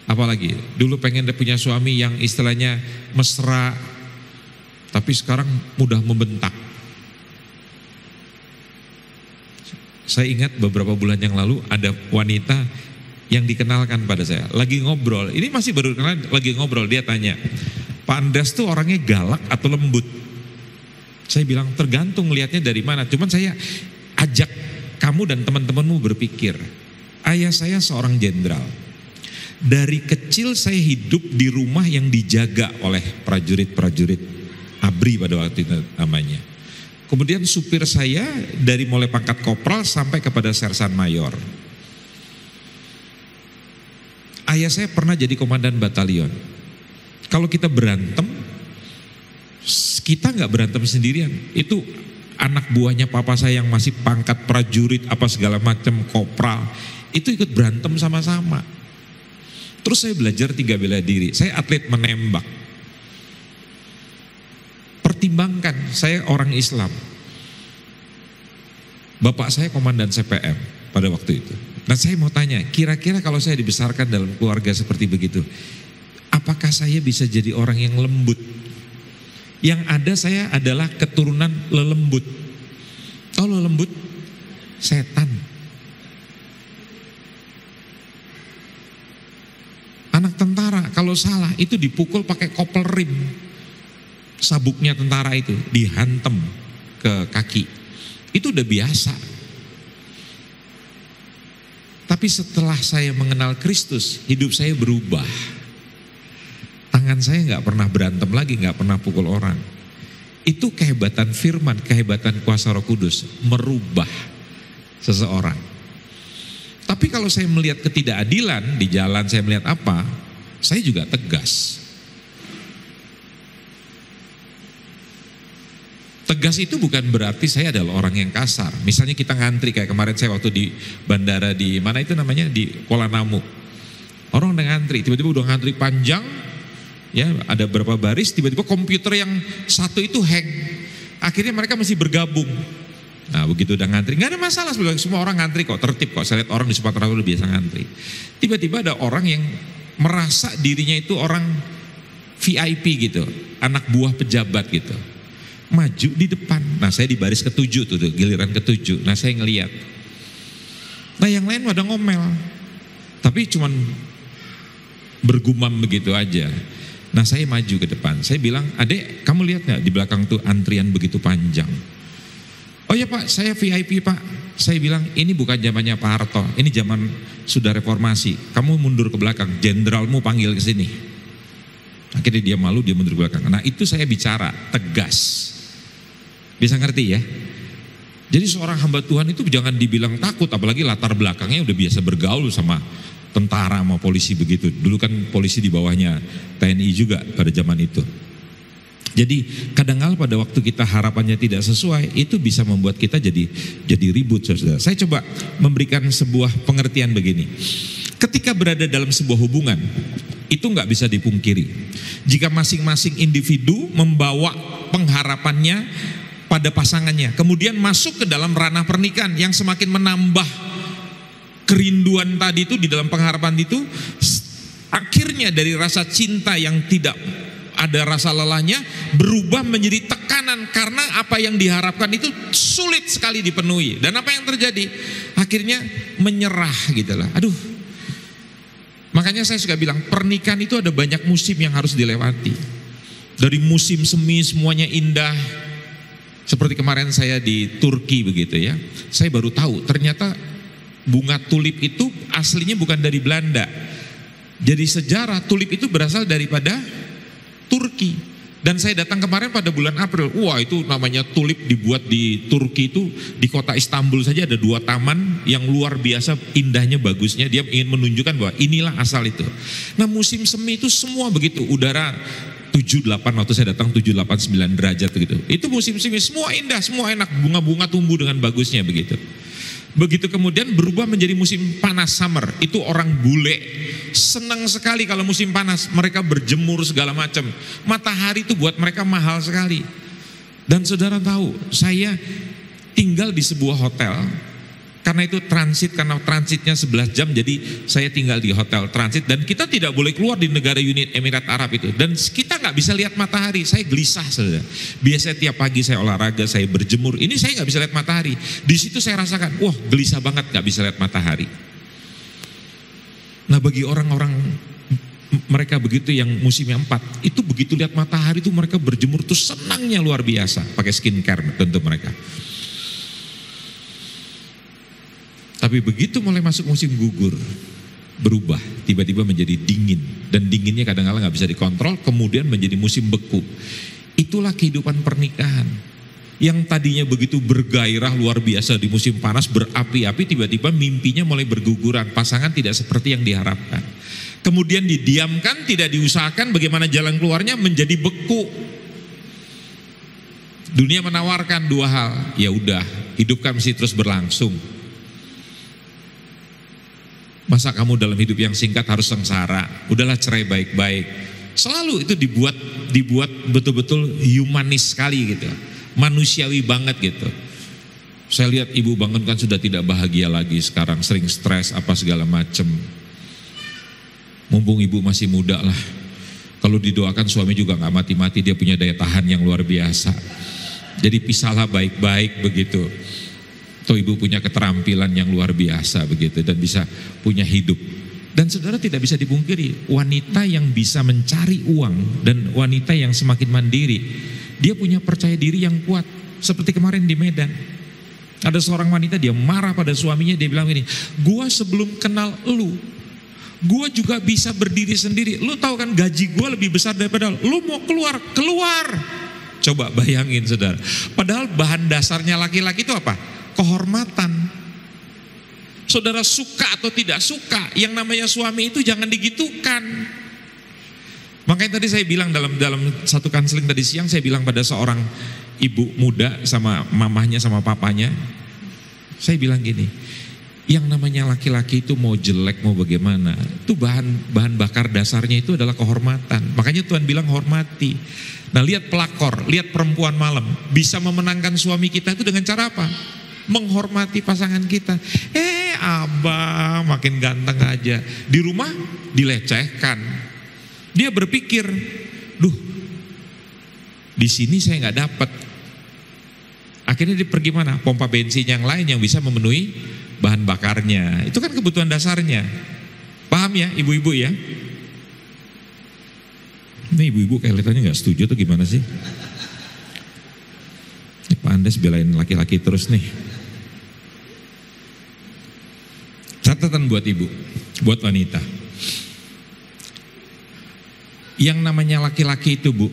apalagi dulu pengen punya suami yang istilahnya mesra, tapi sekarang mudah membentak. Saya ingat beberapa bulan yang lalu ada wanita yang dikenalkan pada saya, lagi ngobrol, ini masih baru kenal, lagi ngobrol, dia tanya, Pak Andreas tuh orangnya galak atau lembut? Saya bilang tergantung lihatnya dari mana, cuman saya ajak kamu dan teman-temanmu berpikir, ayah saya seorang jenderal. Dari kecil saya hidup di rumah yang dijaga oleh prajurit-prajurit ABRI pada waktu itu namanya. Kemudian supir saya dari mulai pangkat kopral sampai kepada sersan mayor. Ayah saya pernah jadi komandan batalion. Kalau kita berantem, kita nggak berantem sendirian. Itu anak buahnya papa saya yang masih pangkat prajurit apa segala macam kopral, itu ikut berantem sama-sama. Terus saya belajar 3 bela diri, saya atlet menembak. Pertimbangkan, saya orang Islam. Bapak saya komandan CPM pada waktu itu. Nah saya mau tanya, kira-kira kalau saya dibesarkan dalam keluarga seperti begitu, apakah saya bisa jadi orang yang lembut? Yang ada saya adalah keturunan lelembut. Tahu lelembut? Setan. Anak tentara kalau salah itu dipukul pakai kopel rim. Sabuknya tentara itu dihantam ke kaki. Itu udah biasa. Tapi setelah saya mengenal Kristus, hidup saya berubah. Tangan saya gak pernah berantem lagi, gak pernah pukul orang. Itu kehebatan firman, kehebatan kuasa Roh Kudus merubah seseorang. Tapi kalau saya melihat ketidakadilan di jalan, saya melihat apa, saya juga tegas. Tegas itu bukan berarti saya adalah orang yang kasar. Misalnya kita ngantri kayak kemarin saya waktu di bandara di mana itu namanya, di Kuala Namu. Orang udah ngantri, tiba-tiba udah ngantri panjang, ya ada berapa baris, tiba-tiba komputer yang satu itu hang. Akhirnya mereka mesti bergabung. Nah begitu udah ngantri, nggak ada masalah sebenarnya, semua orang ngantri kok, tertib kok. Saya lihat orang di Sumatera udah biasa ngantri. Tiba-tiba ada orang yang merasa dirinya itu orang VIP gitu, anak buah pejabat gitu, maju di depan. Nah saya di baris ke-7 tuh, giliran ke-7. Nah saya ngelihat, nah yang lain pada ngomel, tapi cuman bergumam begitu aja. Nah saya maju ke depan, saya bilang, adek kamu lihat nggak di belakang tuh antrian begitu panjang? Oh ya Pak, saya VIP Pak. Saya bilang ini bukan zamannya Pak Harto, ini zaman sudah reformasi. Kamu mundur ke belakang, jenderalmu panggil ke sini. Akhirnya dia malu, dia mundur ke belakang. Nah itu saya bicara tegas. Bisa ngerti ya? Jadi seorang hamba Tuhan itu jangan dibilang takut, apalagi latar belakangnya udah biasa bergaul sama tentara sama polisi begitu. Dulu kan polisi di bawahnya TNI juga pada zaman itu. Jadi kadang-kadang pada waktu kita harapannya tidak sesuai, itu bisa membuat kita jadi ribut, saudara. Saya coba memberikan sebuah pengertian begini. Ketika berada dalam sebuah hubungan, itu nggak bisa dipungkiri. Jika masing-masing individu membawa pengharapannya pada pasangannya, kemudian masuk ke dalam ranah pernikahan yang semakin menambah kerinduan tadi itu di dalam pengharapan itu, akhirnya dari rasa cinta yang tidak ada rasa lelahnya berubah menjadi tekanan karena apa yang diharapkan itu sulit sekali dipenuhi. Dan apa yang terjadi? Akhirnya menyerah gitu lah. Aduh. Makanya saya suka bilang pernikahan itu ada banyak musim yang harus dilewati. Dari musim semi semuanya indah. Seperti kemarin saya di Turki begitu ya. Saya baru tahu ternyata bunga tulip itu aslinya bukan dari Belanda. Jadi sejarah tulip itu berasal daripada Turki. Dan saya datang kemarin pada bulan April. Wah itu namanya tulip dibuat di Turki itu, di kota Istanbul saja ada 2 taman yang luar biasa indahnya, bagusnya. Dia ingin menunjukkan bahwa inilah asal itu. Nah musim semi itu semua begitu. Udara 78 waktu saya datang 789 derajat begitu. Itu musim semi, semua indah, semua enak, bunga-bunga tumbuh dengan bagusnya begitu. Begitu kemudian berubah menjadi musim panas, summer. Itu orang bule senang sekali kalau musim panas. Mereka berjemur segala macam. Matahari itu buat mereka mahal sekali. Dan saudara tahu, saya tinggal di sebuah hotel. Karena itu transit, karena transitnya 11 jam, jadi saya tinggal di hotel transit. Dan kita tidak boleh keluar di negara Uni Emirat Arab itu. Dan kita nggak bisa lihat matahari. Saya gelisah saudara. Biasanya tiap pagi saya olahraga, saya berjemur. Ini saya nggak bisa lihat matahari. Di situ saya rasakan, wah gelisah banget nggak bisa lihat matahari. Nah bagi orang-orang mereka begitu yang musimnya 4, itu begitu lihat matahari itu mereka berjemur tuh senangnya luar biasa. Pakai skincare tentu mereka. Tapi begitu mulai masuk musim gugur, berubah, tiba-tiba menjadi dingin. Dan dinginnya kadang-kadang gak bisa dikontrol, kemudian menjadi musim beku. Itulah kehidupan pernikahan. Yang tadinya begitu bergairah luar biasa di musim panas, berapi-api, tiba-tiba mimpinya mulai berguguran. Pasangan tidak seperti yang diharapkan. Kemudian didiamkan, tidak diusahakan bagaimana jalan keluarnya, menjadi beku. Dunia menawarkan 2 hal, ya udah, hidup kan mesti terus berlangsung. Masa kamu dalam hidup yang singkat harus sengsara? Udahlah cerai baik-baik. Selalu itu dibuat betul-betul humanis sekali gitu, manusiawi banget gitu. Saya lihat ibu bangun kan sudah tidak bahagia lagi sekarang, sering stres apa segala macem. Mumpung ibu masih muda lah, kalau didoakan suami juga nggak mati-mati, dia punya daya tahan yang luar biasa. Jadi pisahlah baik-baik begitu. Atau ibu punya keterampilan yang luar biasa begitu dan bisa punya hidup. Dan saudara tidak bisa dipungkiri, wanita yang bisa mencari uang dan wanita yang semakin mandiri, dia punya percaya diri yang kuat. Seperti kemarin di Medan, ada seorang wanita, dia marah pada suaminya, dia bilang ini, gua sebelum kenal lu, gua juga bisa berdiri sendiri. Lu tahu kan gaji gua lebih besar daripada lu, mau keluar. Coba bayangin saudara. Padahal bahan dasarnya laki-laki itu apa? Kehormatan. Saudara suka atau tidak suka, yang namanya suami itu jangan digitukan. Makanya tadi saya bilang dalam satu konseling tadi siang, saya bilang pada seorang ibu muda sama mamahnya sama papanya, saya bilang gini, yang namanya laki-laki itu mau jelek mau bagaimana, itu bahan bakar dasarnya itu adalah kehormatan. Makanya Tuhan bilang hormati. Nah lihat pelakor, lihat perempuan malam, bisa memenangkan suami kita itu dengan cara apa? menghormati pasangan kita. Abang makin ganteng aja, di rumah dilecehkan. Dia berpikir, duh, di sini saya nggak dapat. Akhirnya dia pergi mana? Pompa bensin yang lain yang bisa memenuhi bahan bakarnya. Itu kan kebutuhan dasarnya. Paham ya ibu-ibu ya? Ini ibu-ibu kelihatannya nggak setuju tuh gimana sih? Pak Andes belain laki-laki terus nih. Catatan buat ibu, buat wanita. Yang namanya laki-laki itu bu,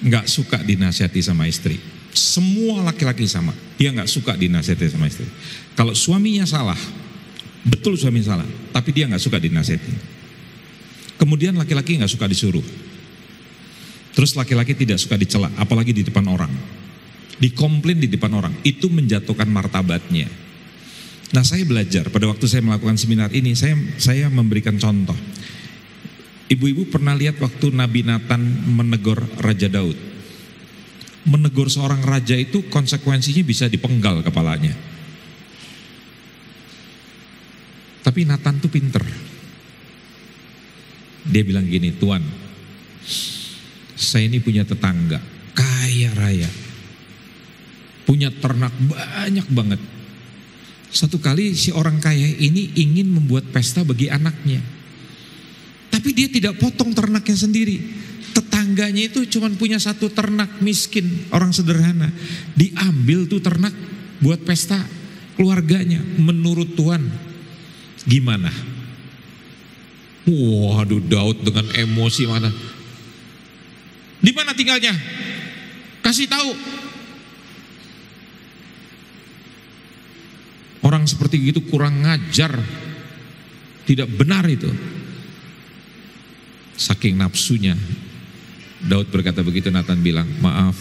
nggak suka dinasihati sama istri. Semua laki-laki sama, dia nggak suka dinasihati sama istri. Kalau suaminya salah, betul suami salah, tapi dia nggak suka dinasihati. Kemudian laki-laki nggak suka disuruh. Terus laki-laki tidak suka dicela, apalagi di depan orang. Dikomplain di depan orang, itu menjatuhkan martabatnya. Nah saya belajar, pada waktu saya melakukan seminar ini, saya memberikan contoh. Ibu-ibu pernah lihat waktu Nabi Nathan menegur Raja Daud. Menegur seorang raja itu konsekuensinya bisa dipenggal kepalanya. Tapi Nathan tuh pinter. Dia bilang gini, Tuan, saya ini punya tetangga, kaya raya, punya ternak banyak banget. Satu kali si orang kaya ini ingin membuat pesta bagi anaknya. Tapi dia tidak potong ternaknya sendiri. Tetangganya itu cuma punya satu ternak miskin, orang sederhana. Diambil tuh ternak buat pesta keluarganya. Menurut Tuhan, gimana? Waduh, Daud dengan emosi mana? Di mana tinggalnya? Kasih tahu. Orang seperti itu kurang ngajar, tidak benar itu. Saking nafsunya, Daud berkata begitu. Nathan bilang, maaf,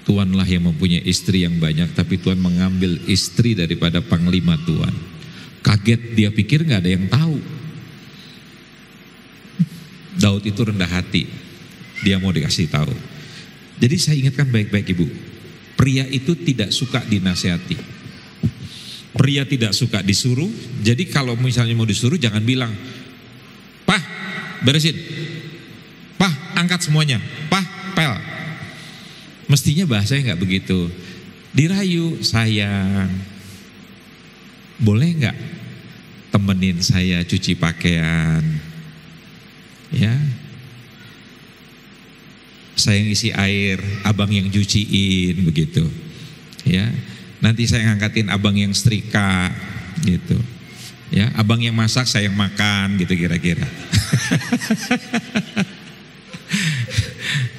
Tuanlah yang mempunyai istri yang banyak, tapi Tuhan mengambil istri daripada panglima Tuhan. Kaget, dia pikir gak ada yang tahu. Daud itu rendah hati, dia mau dikasih tahu. Jadi saya ingatkan baik-baik ibu, pria itu tidak suka dinasihati. Pria tidak suka disuruh. Jadi kalau misalnya mau disuruh, jangan bilang, Pah, beresin. Pah, angkat semuanya. Pah, pel. Mestinya bahasanya nggak begitu. Dirayu, sayang, boleh nggak temenin saya cuci pakaian? Ya, saya yang isi air, abang yang cuciin, begitu. Ya. Nanti saya ngangkatin abang yang setrika, gitu. Ya, abang yang masak, saya yang makan, gitu kira-kira.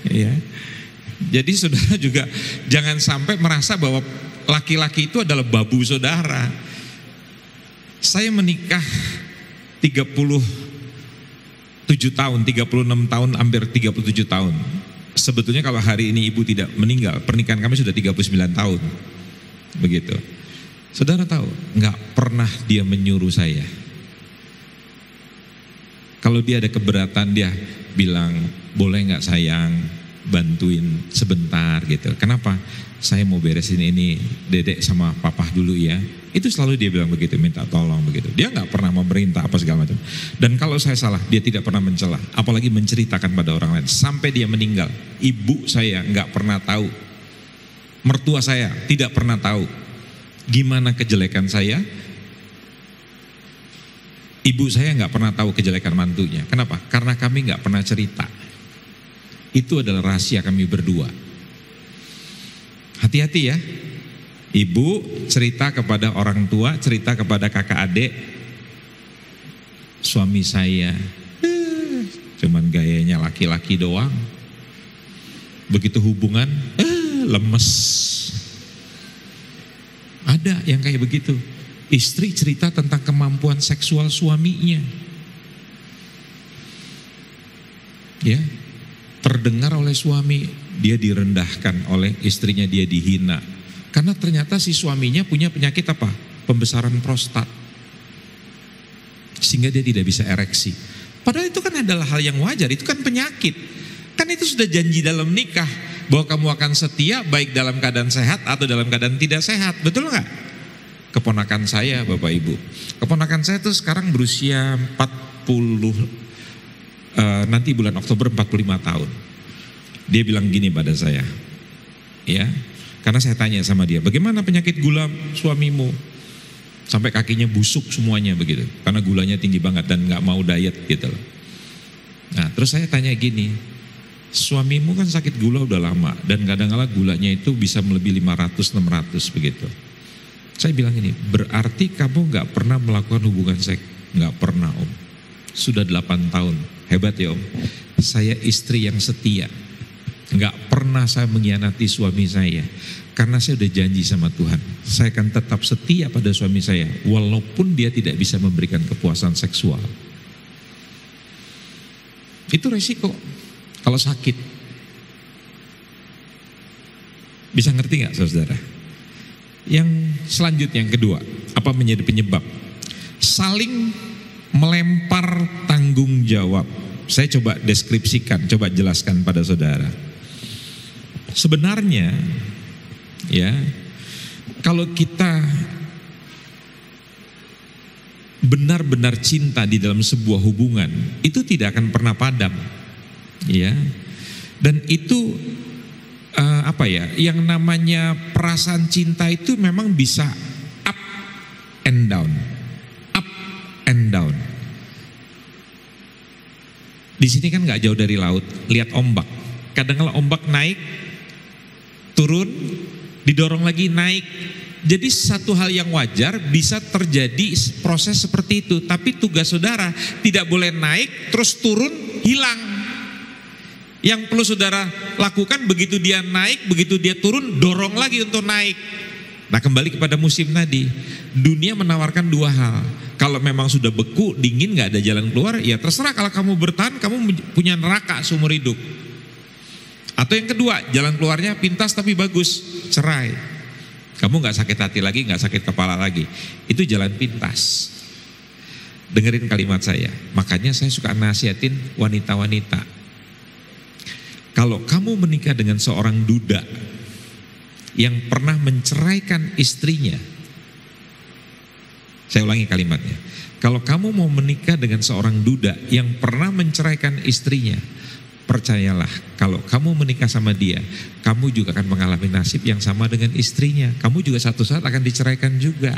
Ya. Jadi saudara juga jangan sampai merasa bahwa laki-laki itu adalah babu saudara. Saya menikah 37 tahun, 36 tahun, hampir 37 tahun. Sebetulnya kalau hari ini ibu tidak meninggal, pernikahan kami sudah 39 tahun. Begitu. Saudara tahu, nggak pernah dia menyuruh saya. Kalau dia ada keberatan, dia bilang, boleh nggak sayang bantuin sebentar gitu. Kenapa? Saya mau beresin ini, dedek sama papa dulu ya. Itu selalu dia bilang begitu, minta tolong begitu. Dia nggak pernah memerintah apa segala macam. Dan kalau saya salah, dia tidak pernah mencela, apalagi menceritakan pada orang lain. Sampai dia meninggal, ibu saya nggak pernah tahu. Mertua saya tidak pernah tahu gimana kejelekan saya. Ibu saya nggak pernah tahu kejelekan mantunya. Kenapa? Karena kami nggak pernah cerita. Itu adalah rahasia kami berdua. Hati-hati ya. Ibu cerita kepada orang tua, cerita kepada kakak adik, suami saya cuman gayanya laki-laki doang. Begitu hubungan lemes. Ada yang kayak begitu. Istri cerita tentang kemampuan seksual suaminya. Ya, terdengar oleh suami, dia direndahkan, oleh istrinya dia dihina. Karena ternyata si suaminya punya penyakit apa? Pembesaran prostat. Sehingga dia tidak bisa ereksi. Padahal itu kan adalah hal yang wajar, itu kan penyakit. Kan itu sudah janji dalam nikah. bahwa kamu akan setia baik dalam keadaan sehat atau dalam keadaan tidak sehat. Betul nggak? Keponakan saya, Bapak Ibu. Keponakan saya tuh sekarang berusia 40, nanti bulan Oktober 45 tahun. Dia bilang gini pada saya, ya, karena saya tanya sama dia, bagaimana penyakit gula suamimu? Sampai kakinya busuk semuanya begitu, karena gulanya tinggi banget dan nggak mau diet gitu loh. Nah terus saya tanya gini, suamimu kan sakit gula udah lama dan kadang-kadang gulanya itu bisa melebihi 500-600 begitu. Saya bilang ini, berarti kamu nggak pernah melakukan hubungan seks? Nggak pernah Om, sudah 8 tahun, hebat ya Om. Saya istri yang setia, nggak pernah saya mengkhianati suami saya. Karena saya udah janji sama Tuhan, saya akan tetap setia pada suami saya walaupun dia tidak bisa memberikan kepuasan seksual. Itu resiko kalau sakit. Bisa ngerti gak saudara? Yang selanjutnya, yang kedua, apa menjadi penyebab? Saling melempar tanggung jawab. Saya coba deskripsikan, coba jelaskan pada saudara. Sebenarnya ya, kalau kita benar-benar cinta di dalam sebuah hubungan, itu tidak akan pernah padam, ya. Dan itu yang namanya perasaan cinta itu memang bisa up and down, up and down. Di sini kan nggak jauh dari laut, lihat ombak. Kadang-kadang ombak naik, turun, didorong lagi naik. Jadi satu hal yang wajar bisa terjadi proses seperti itu. Tapi tugas saudara tidak boleh naik terus turun hilang. Yang perlu saudara lakukan begitu dia naik, begitu dia turun, dorong lagi untuk naik. Nah kembali kepada musim tadi, dunia menawarkan dua hal. Kalau memang sudah beku, dingin, gak ada jalan keluar, ya terserah. Kalau kamu bertahan, kamu punya neraka seumur hidup. Atau yang kedua, jalan keluarnya pintas tapi bagus, cerai. Kamu gak sakit hati lagi, gak sakit kepala lagi. Itu jalan pintas. Dengerin kalimat saya. Makanya saya suka nasihatin wanita-wanita. Kalau kamu menikah dengan seorang duda yang pernah menceraikan istrinya, saya ulangi kalimatnya. Kalau kamu mau menikah dengan seorang duda yang pernah menceraikan istrinya, percayalah, kalau kamu menikah sama dia, kamu juga akan mengalami nasib yang sama dengan istrinya. Kamu juga satu saat akan diceraikan juga.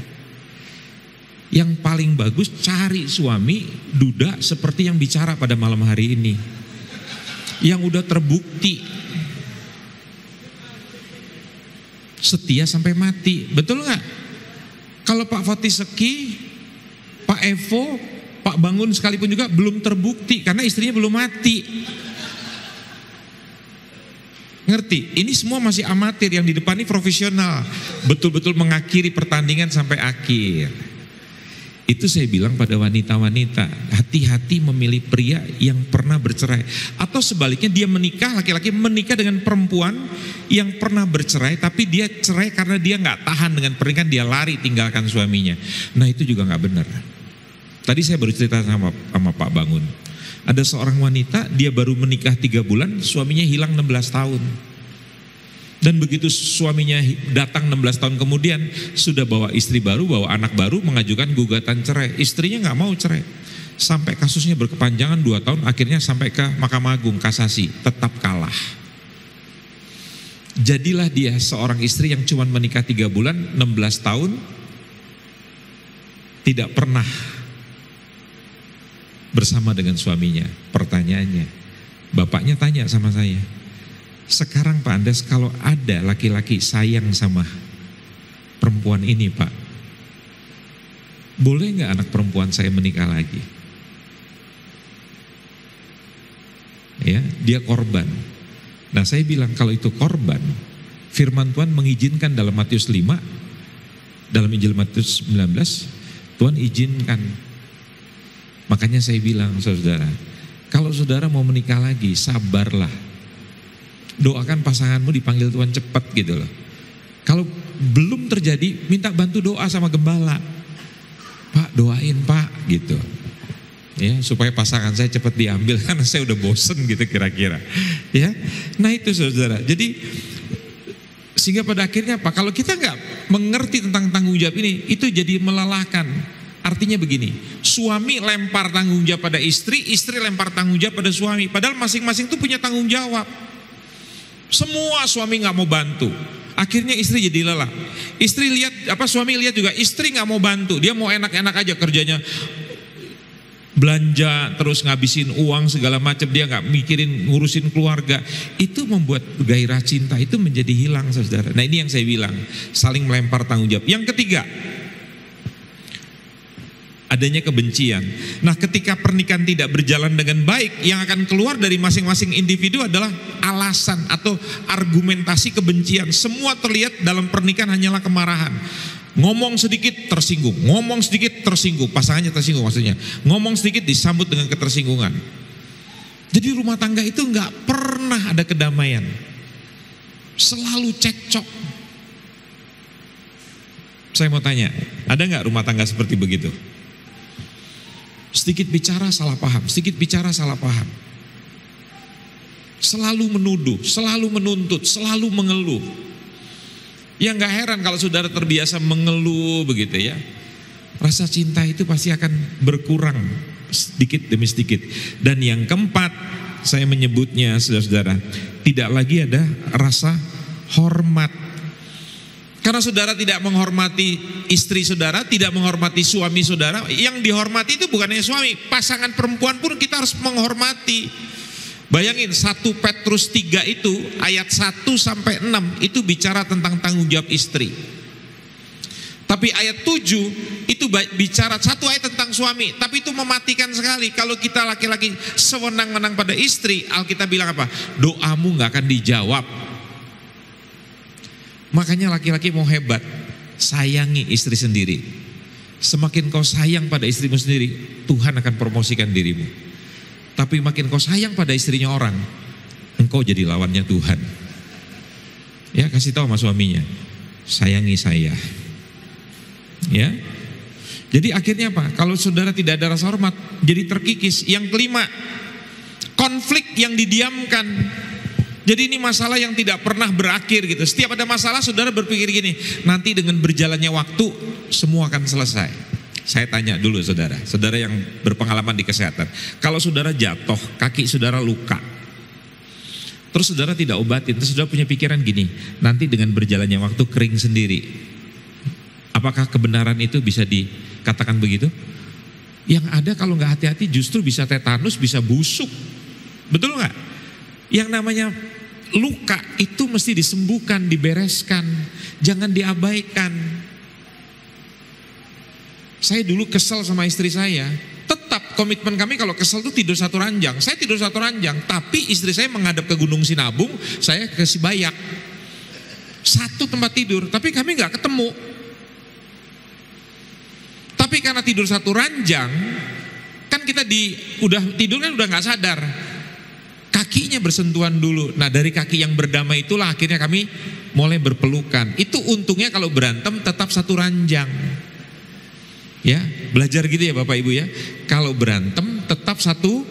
Yang paling bagus cari suami duda seperti yang bicara pada malam hari ini, yang udah terbukti setia sampai mati. Betul nggak? Kalau Pak Fatih Seki, Pak Evo, Pak Bangun sekalipun juga belum terbukti karena istrinya belum mati. Ngerti? Ini semua masih amatir, yang di depan ini profesional, betul-betul mengakhiri pertandingan sampai akhir. Itu saya bilang pada wanita-wanita, hati-hati memilih pria yang pernah bercerai. Atau sebaliknya dia menikah, laki-laki menikah dengan perempuan yang pernah bercerai, tapi dia cerai karena dia gak tahan dengan pernikahan, dia lari tinggalkan suaminya. Nah itu juga gak benar. Tadi saya baru cerita sama Pak Bangun. Ada seorang wanita, dia baru menikah 3 bulan, suaminya hilang 16 tahun. Dan begitu suaminya datang 16 tahun kemudian, sudah bawa istri baru, bawa anak baru, mengajukan gugatan cerai. Istrinya gak mau cerai. Sampai kasusnya berkepanjangan 2 tahun, akhirnya sampai ke Mahkamah Agung kasasi, tetap kalah. Jadilah dia seorang istri yang cuma menikah 3 bulan, 16 tahun, tidak pernah bersama dengan suaminya. Pertanyaannya, bapaknya tanya sama saya, sekarang Pak Andes, kalau ada laki-laki sayang sama perempuan ini Pak, boleh gak anak perempuan saya menikah lagi? Ya, dia korban. Nah saya bilang, kalau itu korban, firman Tuhan mengizinkan dalam Matius 5, dalam Injil Matius 19, Tuhan izinkan. Makanya saya bilang, saudara, kalau saudara mau menikah lagi, sabarlah. Doakan pasanganmu dipanggil Tuhan cepat gitu loh. Kalau belum terjadi, minta bantu doa sama gembala. Pak doain Pak gitu. ya, supaya pasangan saya cepat diambil karena saya udah bosen gitu kira-kira, ya. Nah itu saudara, jadi sehingga pada akhirnya apa? Kalau kita nggak mengerti tentang tanggung jawab ini, itu jadi melelahkan. Artinya begini, suami lempar tanggung jawab pada istri, istri lempar tanggung jawab pada suami. Padahal masing-masing itu punya tanggung jawab. Semua suami nggak mau bantu, akhirnya istri jadi lelah. Istri lihat suami lihat juga istri nggak mau bantu, dia mau enak-enak aja kerjanya, belanja terus ngabisin uang segala macam, dia nggak mikirin ngurusin keluarga. Itu membuat gairah cinta itu menjadi hilang, saudara. Nah ini yang saya bilang, saling melempar tanggung jawab. Yang ketiga, adanya kebencian. Nah ketika pernikahan tidak berjalan dengan baik, yang akan keluar dari masing-masing individu adalah alasan atau argumentasi kebencian. Semua terlihat dalam pernikahan hanyalah kemarahan. Ngomong sedikit tersinggung, ngomong sedikit tersinggung, pasangannya tersinggung maksudnya. Ngomong sedikit disambut dengan ketersinggungan. Jadi rumah tangga itu nggak pernah ada kedamaian, selalu cekcok. Saya mau tanya, ada nggak rumah tangga seperti begitu? Sedikit bicara salah paham, sedikit bicara salah paham. Selalu menuduh, selalu menuntut, selalu mengeluh. Ya nggak heran kalau saudara terbiasa mengeluh begitu ya. Rasa cinta itu pasti akan berkurang sedikit demi sedikit. Dan yang keempat, saya menyebutnya saudara-saudara, tidak lagi ada rasa hormat. Karena saudara tidak menghormati istri saudara, tidak menghormati suami saudara. Yang dihormati itu bukan hanya suami, pasangan perempuan pun kita harus menghormati. Bayangin 1 Petrus 3 itu ayat 1 sampai 6 itu bicara tentang tanggung jawab istri. Tapi ayat 7 itu bicara satu ayat tentang suami, tapi itu mematikan sekali. Kalau kita laki-laki sewenang-wenang pada istri, Alkitab bilang apa? Doamu gak akan dijawab. Makanya laki-laki mau hebat, sayangi istri sendiri. Semakin kau sayang pada istrimu sendiri, Tuhan akan promosikan dirimu. Tapi makin kau sayang pada istrinya orang, engkau jadi lawannya Tuhan. Ya, kasih tahu sama suaminya, sayangi saya. Ya. Jadi akhirnya apa? Kalau saudara tidak ada rasa hormat, jadi terkikis. Yang kelima, konflik yang didiamkan. Jadi ini masalah yang tidak pernah berakhir gitu. Setiap ada masalah saudara berpikir gini, nanti dengan berjalannya waktu semua akan selesai. Saya tanya dulu saudara yang berpengalaman di kesehatan. Kalau saudara jatuh, kaki saudara luka, terus saudara tidak obatin, terus saudara punya pikiran gini, nanti dengan berjalannya waktu kering sendiri. Apakah kebenaran itu bisa dikatakan begitu? Yang ada kalau nggak hati-hati justru bisa tetanus, bisa busuk. Betul nggak? Yang namanya luka itu mesti disembuhkan, dibereskan, jangan diabaikan. Saya dulu kesel sama istri saya, tetap komitmen kami kalau kesel itu tidur satu ranjang. Saya tidur satu ranjang, tapi istri saya menghadap ke Gunung Sinabung, saya ke Sibayak. Satu tempat tidur, tapi kami nggak ketemu. Tapi karena tidur satu ranjang, kan kita udah tidur kan udah nggak sadar. Kakinya bersentuhan dulu. Nah dari kaki yang berdamai itulah akhirnya kami mulai berpelukan. Itu untungnya kalau berantem tetap satu ranjang. Ya, belajar gitu ya Bapak Ibu ya. Kalau berantem tetap satu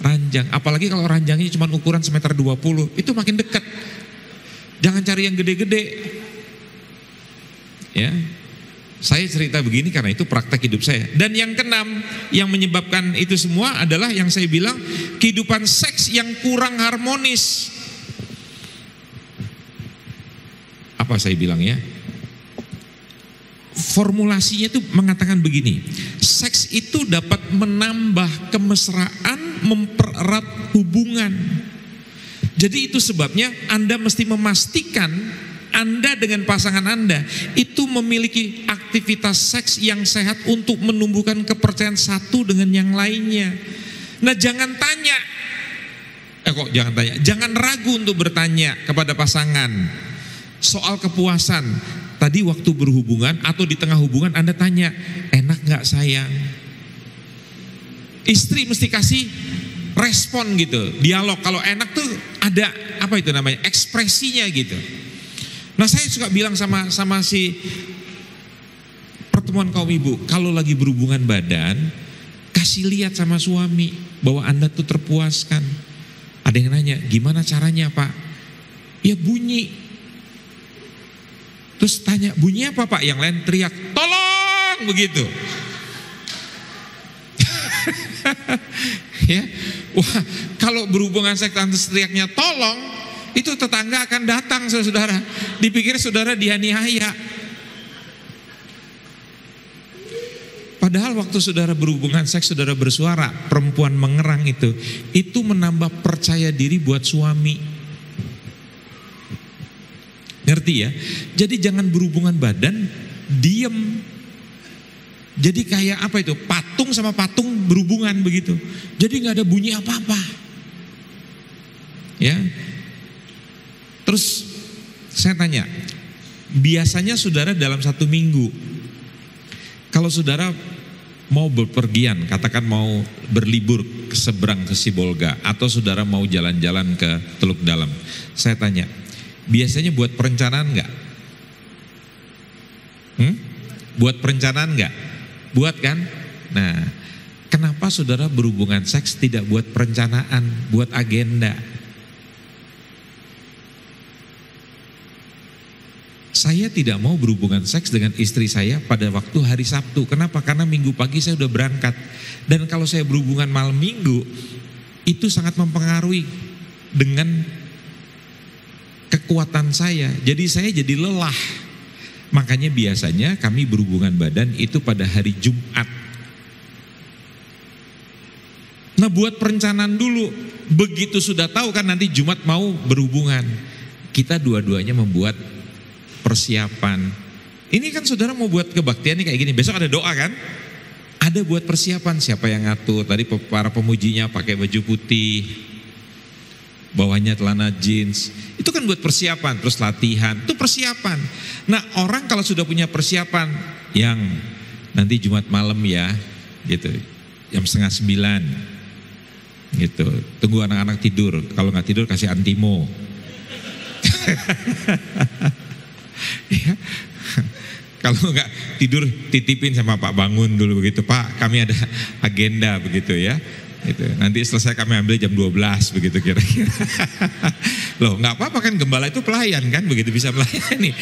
ranjang. Apalagi kalau ranjangnya cuma ukuran semeter 20, itu makin dekat. Jangan cari yang gede-gede. Ya. Saya cerita begini karena itu praktek hidup saya. Dan yang keenam yang menyebabkan itu semua adalah yang saya bilang, kehidupan seks yang kurang harmonis. Apa saya bilang ya? Formulasinya itu mengatakan begini, seks itu dapat menambah kemesraan, mempererat hubungan. Jadi itu sebabnya Anda mesti memastikan Anda dengan pasangan Anda itu memiliki aktivitas seks yang sehat untuk menumbuhkan kepercayaan satu dengan yang lainnya. Nah jangan tanya, jangan ragu untuk bertanya kepada pasangan soal kepuasan. Tadi waktu berhubungan atau di tengah hubungan Anda tanya, enak gak sayang? Istri mesti kasih respon gitu, dialog. Kalau enak tuh ada ekspresinya gitu. Nah saya suka bilang sama si pertemuan kaum ibu, kalau lagi berhubungan badan, Kasih lihat sama suami bahwa Anda tuh terpuaskan. Ada yang nanya, gimana caranya Pak? Ya bunyi. Terus tanya, bunyi apa Pak? Yang lain teriak, tolong, begitu. Ya, wah, kalau berhubungan seks lantas teriaknya tolong, itu tetangga akan datang saudara. Dipikir saudara dianiaya. Padahal waktu saudara berhubungan seks, saudara bersuara, perempuan mengerang itu menambah percaya diri buat suami. Ngerti ya? Jadi jangan berhubungan badan, diem. Jadi kayak apa itu? Patung sama patung berhubungan begitu. Jadi nggak ada bunyi apa-apa. Ya. Terus saya tanya, biasanya saudara dalam 1 minggu, kalau saudara mau berpergian, katakan mau berlibur ke seberang ke Sibolga, atau saudara mau jalan-jalan ke Teluk Dalam, saya tanya, biasanya buat perencanaan nggak? Buat perencanaan nggak? Buat kan? Nah, kenapa saudara berhubungan seks tidak buat perencanaan, buat agenda? Saya tidak mau berhubungan seks dengan istri saya pada waktu hari Sabtu. Kenapa? Karena minggu pagi saya udah berangkat. Dan kalau saya berhubungan malam minggu, itu sangat mempengaruhi dengan kekuatan saya. Jadi saya jadi lelah. Makanya biasanya kami berhubungan badan itu pada hari Jumat. Nah, buat perencanaan dulu. Begitu sudah tahu kan nanti Jumat mau berhubungan, kita dua-duanya membuat persiapan. Ini kan saudara mau buat kebaktian nih kayak gini. Besok ada doa kan? Ada buat persiapan. Siapa yang ngatur? Tadi para pemujinya pakai baju putih, bawahnya celana jeans. Itu kan buat persiapan. Terus latihan. Itu persiapan. Nah, orang kalau sudah punya persiapan yang nanti Jumat malam ya, gitu, jam 8:30, gitu. Tunggu anak-anak tidur. Kalau nggak tidur kasih antimo. Ya. Kalau nggak tidur titipin sama Pak Bangun dulu begitu, Pak kami ada agenda begitu ya, gitu. Nanti selesai kami ambil jam 12 begitu kira-kira. Loh nggak apa-apa kan, gembala itu pelayan kan, begitu bisa melayani.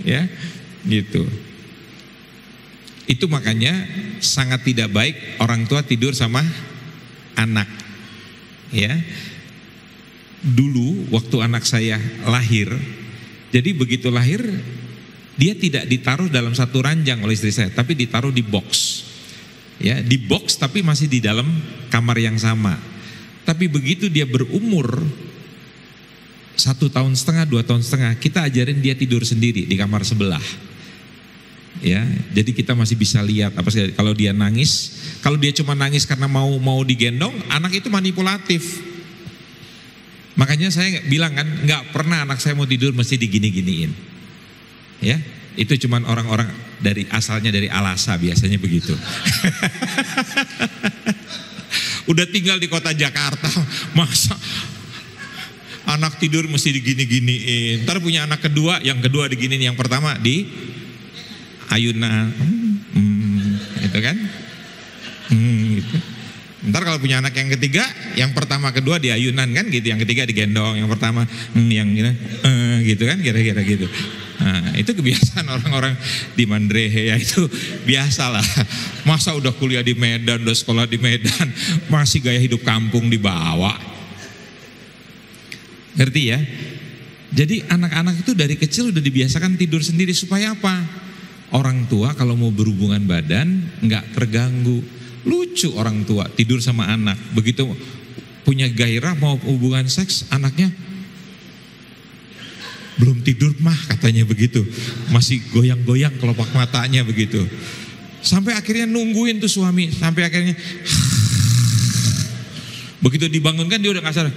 Ya gitu. Itu makanya sangat tidak baik orang tua tidur sama anak. Ya. Dulu waktu anak saya lahir, jadi begitu lahir dia tidak ditaruh dalam satu ranjang oleh istri saya, tapi ditaruh di box. Ya, di box tapi masih di dalam kamar yang sama. Tapi begitu dia berumur 1,5 tahun, 2 tahun setengah, kita ajarin dia tidur sendiri di kamar sebelah. Ya, jadi kita masih bisa lihat apa sih kalau dia nangis. Kalau dia cuma nangis karena mau digendong, anak itu manipulatif. Makanya saya bilang kan, nggak pernah anak saya mau tidur mesti digini-giniin. Ya, itu cuman orang-orang asalnya dari Alasa biasanya begitu. Udah tinggal di kota Jakarta, masa anak tidur mesti digini-giniin. Ntar punya anak kedua, yang kedua diginiin, yang pertama di ayunan, gitu kan? Gitu. Ntar kalau punya anak yang ketiga, yang pertama kedua di ayunan kan gitu, yang ketiga digendong, yang pertama yang gitu kan, kira-kira gitu. Nah, itu kebiasaan orang-orang di Mandrehe ya, itu biasalah. Masa udah kuliah di Medan, udah sekolah di Medan, masih gaya hidup kampung dibawa. Ngerti ya? Jadi anak-anak itu dari kecil udah dibiasakan tidur sendiri supaya apa? Orang tua kalau mau berhubungan badan nggak terganggu. Lucu orang tua tidur sama anak, begitu punya gairah mau hubungan seks, anaknya belum tidur mah katanya begitu, masih goyang-goyang kelopak matanya begitu. Sampai akhirnya nungguin tuh suami, sampai akhirnya begitu dibangunkan dia udah nggak sadar.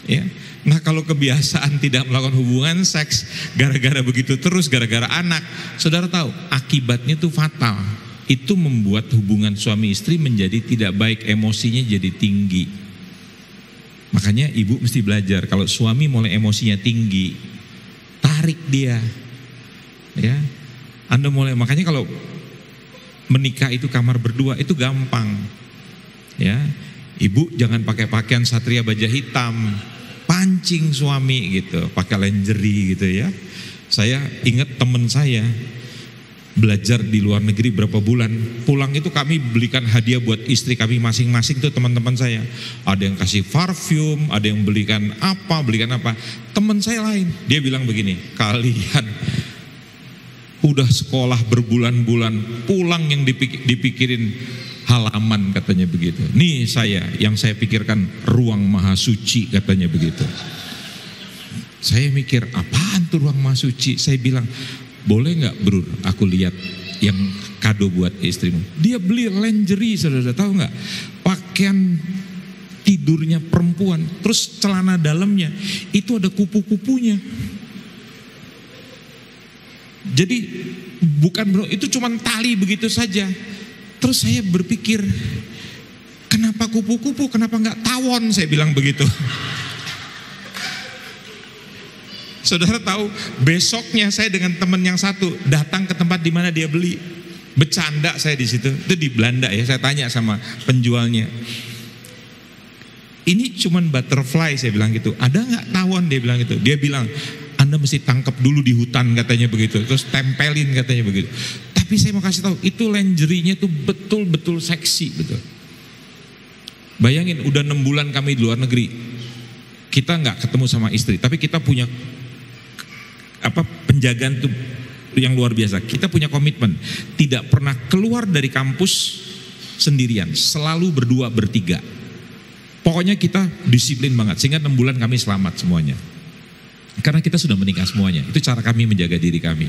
Ya. Nah kalau kebiasaan tidak melakukan hubungan seks gara-gara begitu terus, gara-gara anak, saudara tahu akibatnya itu fatal. Itu membuat hubungan suami istri menjadi tidak baik, emosinya jadi tinggi. Makanya ibu mesti belajar, kalau suami mulai emosinya tinggi, tarik dia. Ya, Anda mulai, makanya kalau menikah itu kamar berdua itu gampang. Ya, ibu jangan pakai pakaian satria baja hitam, pancing suami gitu, pakai lingerie gitu ya. Saya ingat teman saya belajar di luar negeri berapa bulan, pulang itu kami belikan hadiah buat istri kami masing-masing tuh teman-teman saya. Ada yang kasih parfum, ada yang belikan apa. Teman saya lain, dia bilang begini, kalian udah sekolah berbulan-bulan, pulang yang dipikirin halaman katanya begitu. Nih saya, yang saya pikirkan ruang maha suci katanya begitu. Saya mikir, apaan tuh ruang maha suci? Saya bilang, boleh nggak bro, aku lihat yang kado buat istrimu. Dia beli lingerie, saudara tahu nggak? Pakaian tidurnya perempuan, terus celana dalamnya itu ada kupu-kupunya. Jadi bukan bro, itu cuma tali begitu saja. Terus saya berpikir, kenapa kupu-kupu, kenapa nggak tawon? Saya bilang begitu. Saudara tahu, besoknya saya dengan teman yang satu datang ke tempat di mana dia beli. Bercanda saya di situ. Itu di Belanda ya. Saya tanya sama penjualnya, ini cuman butterfly, saya bilang gitu. Ada nggak tawon? Dia bilang gitu. Dia bilang, Anda mesti tangkap dulu di hutan katanya begitu. Terus tempelin katanya begitu. Tapi saya mau kasih tahu, itu lingerie-nya tuh betul-betul seksi betul. Bayangin, udah 6 bulan kami di luar negeri. Kita nggak ketemu sama istri, tapi kita punya penjagaan tuh yang luar biasa. Kita punya komitmen, tidak pernah keluar dari kampus sendirian, selalu berdua bertiga. Pokoknya kita disiplin banget, sehingga 6 bulan kami selamat semuanya. Karena kita sudah menikah semuanya. Itu cara kami menjaga diri kami.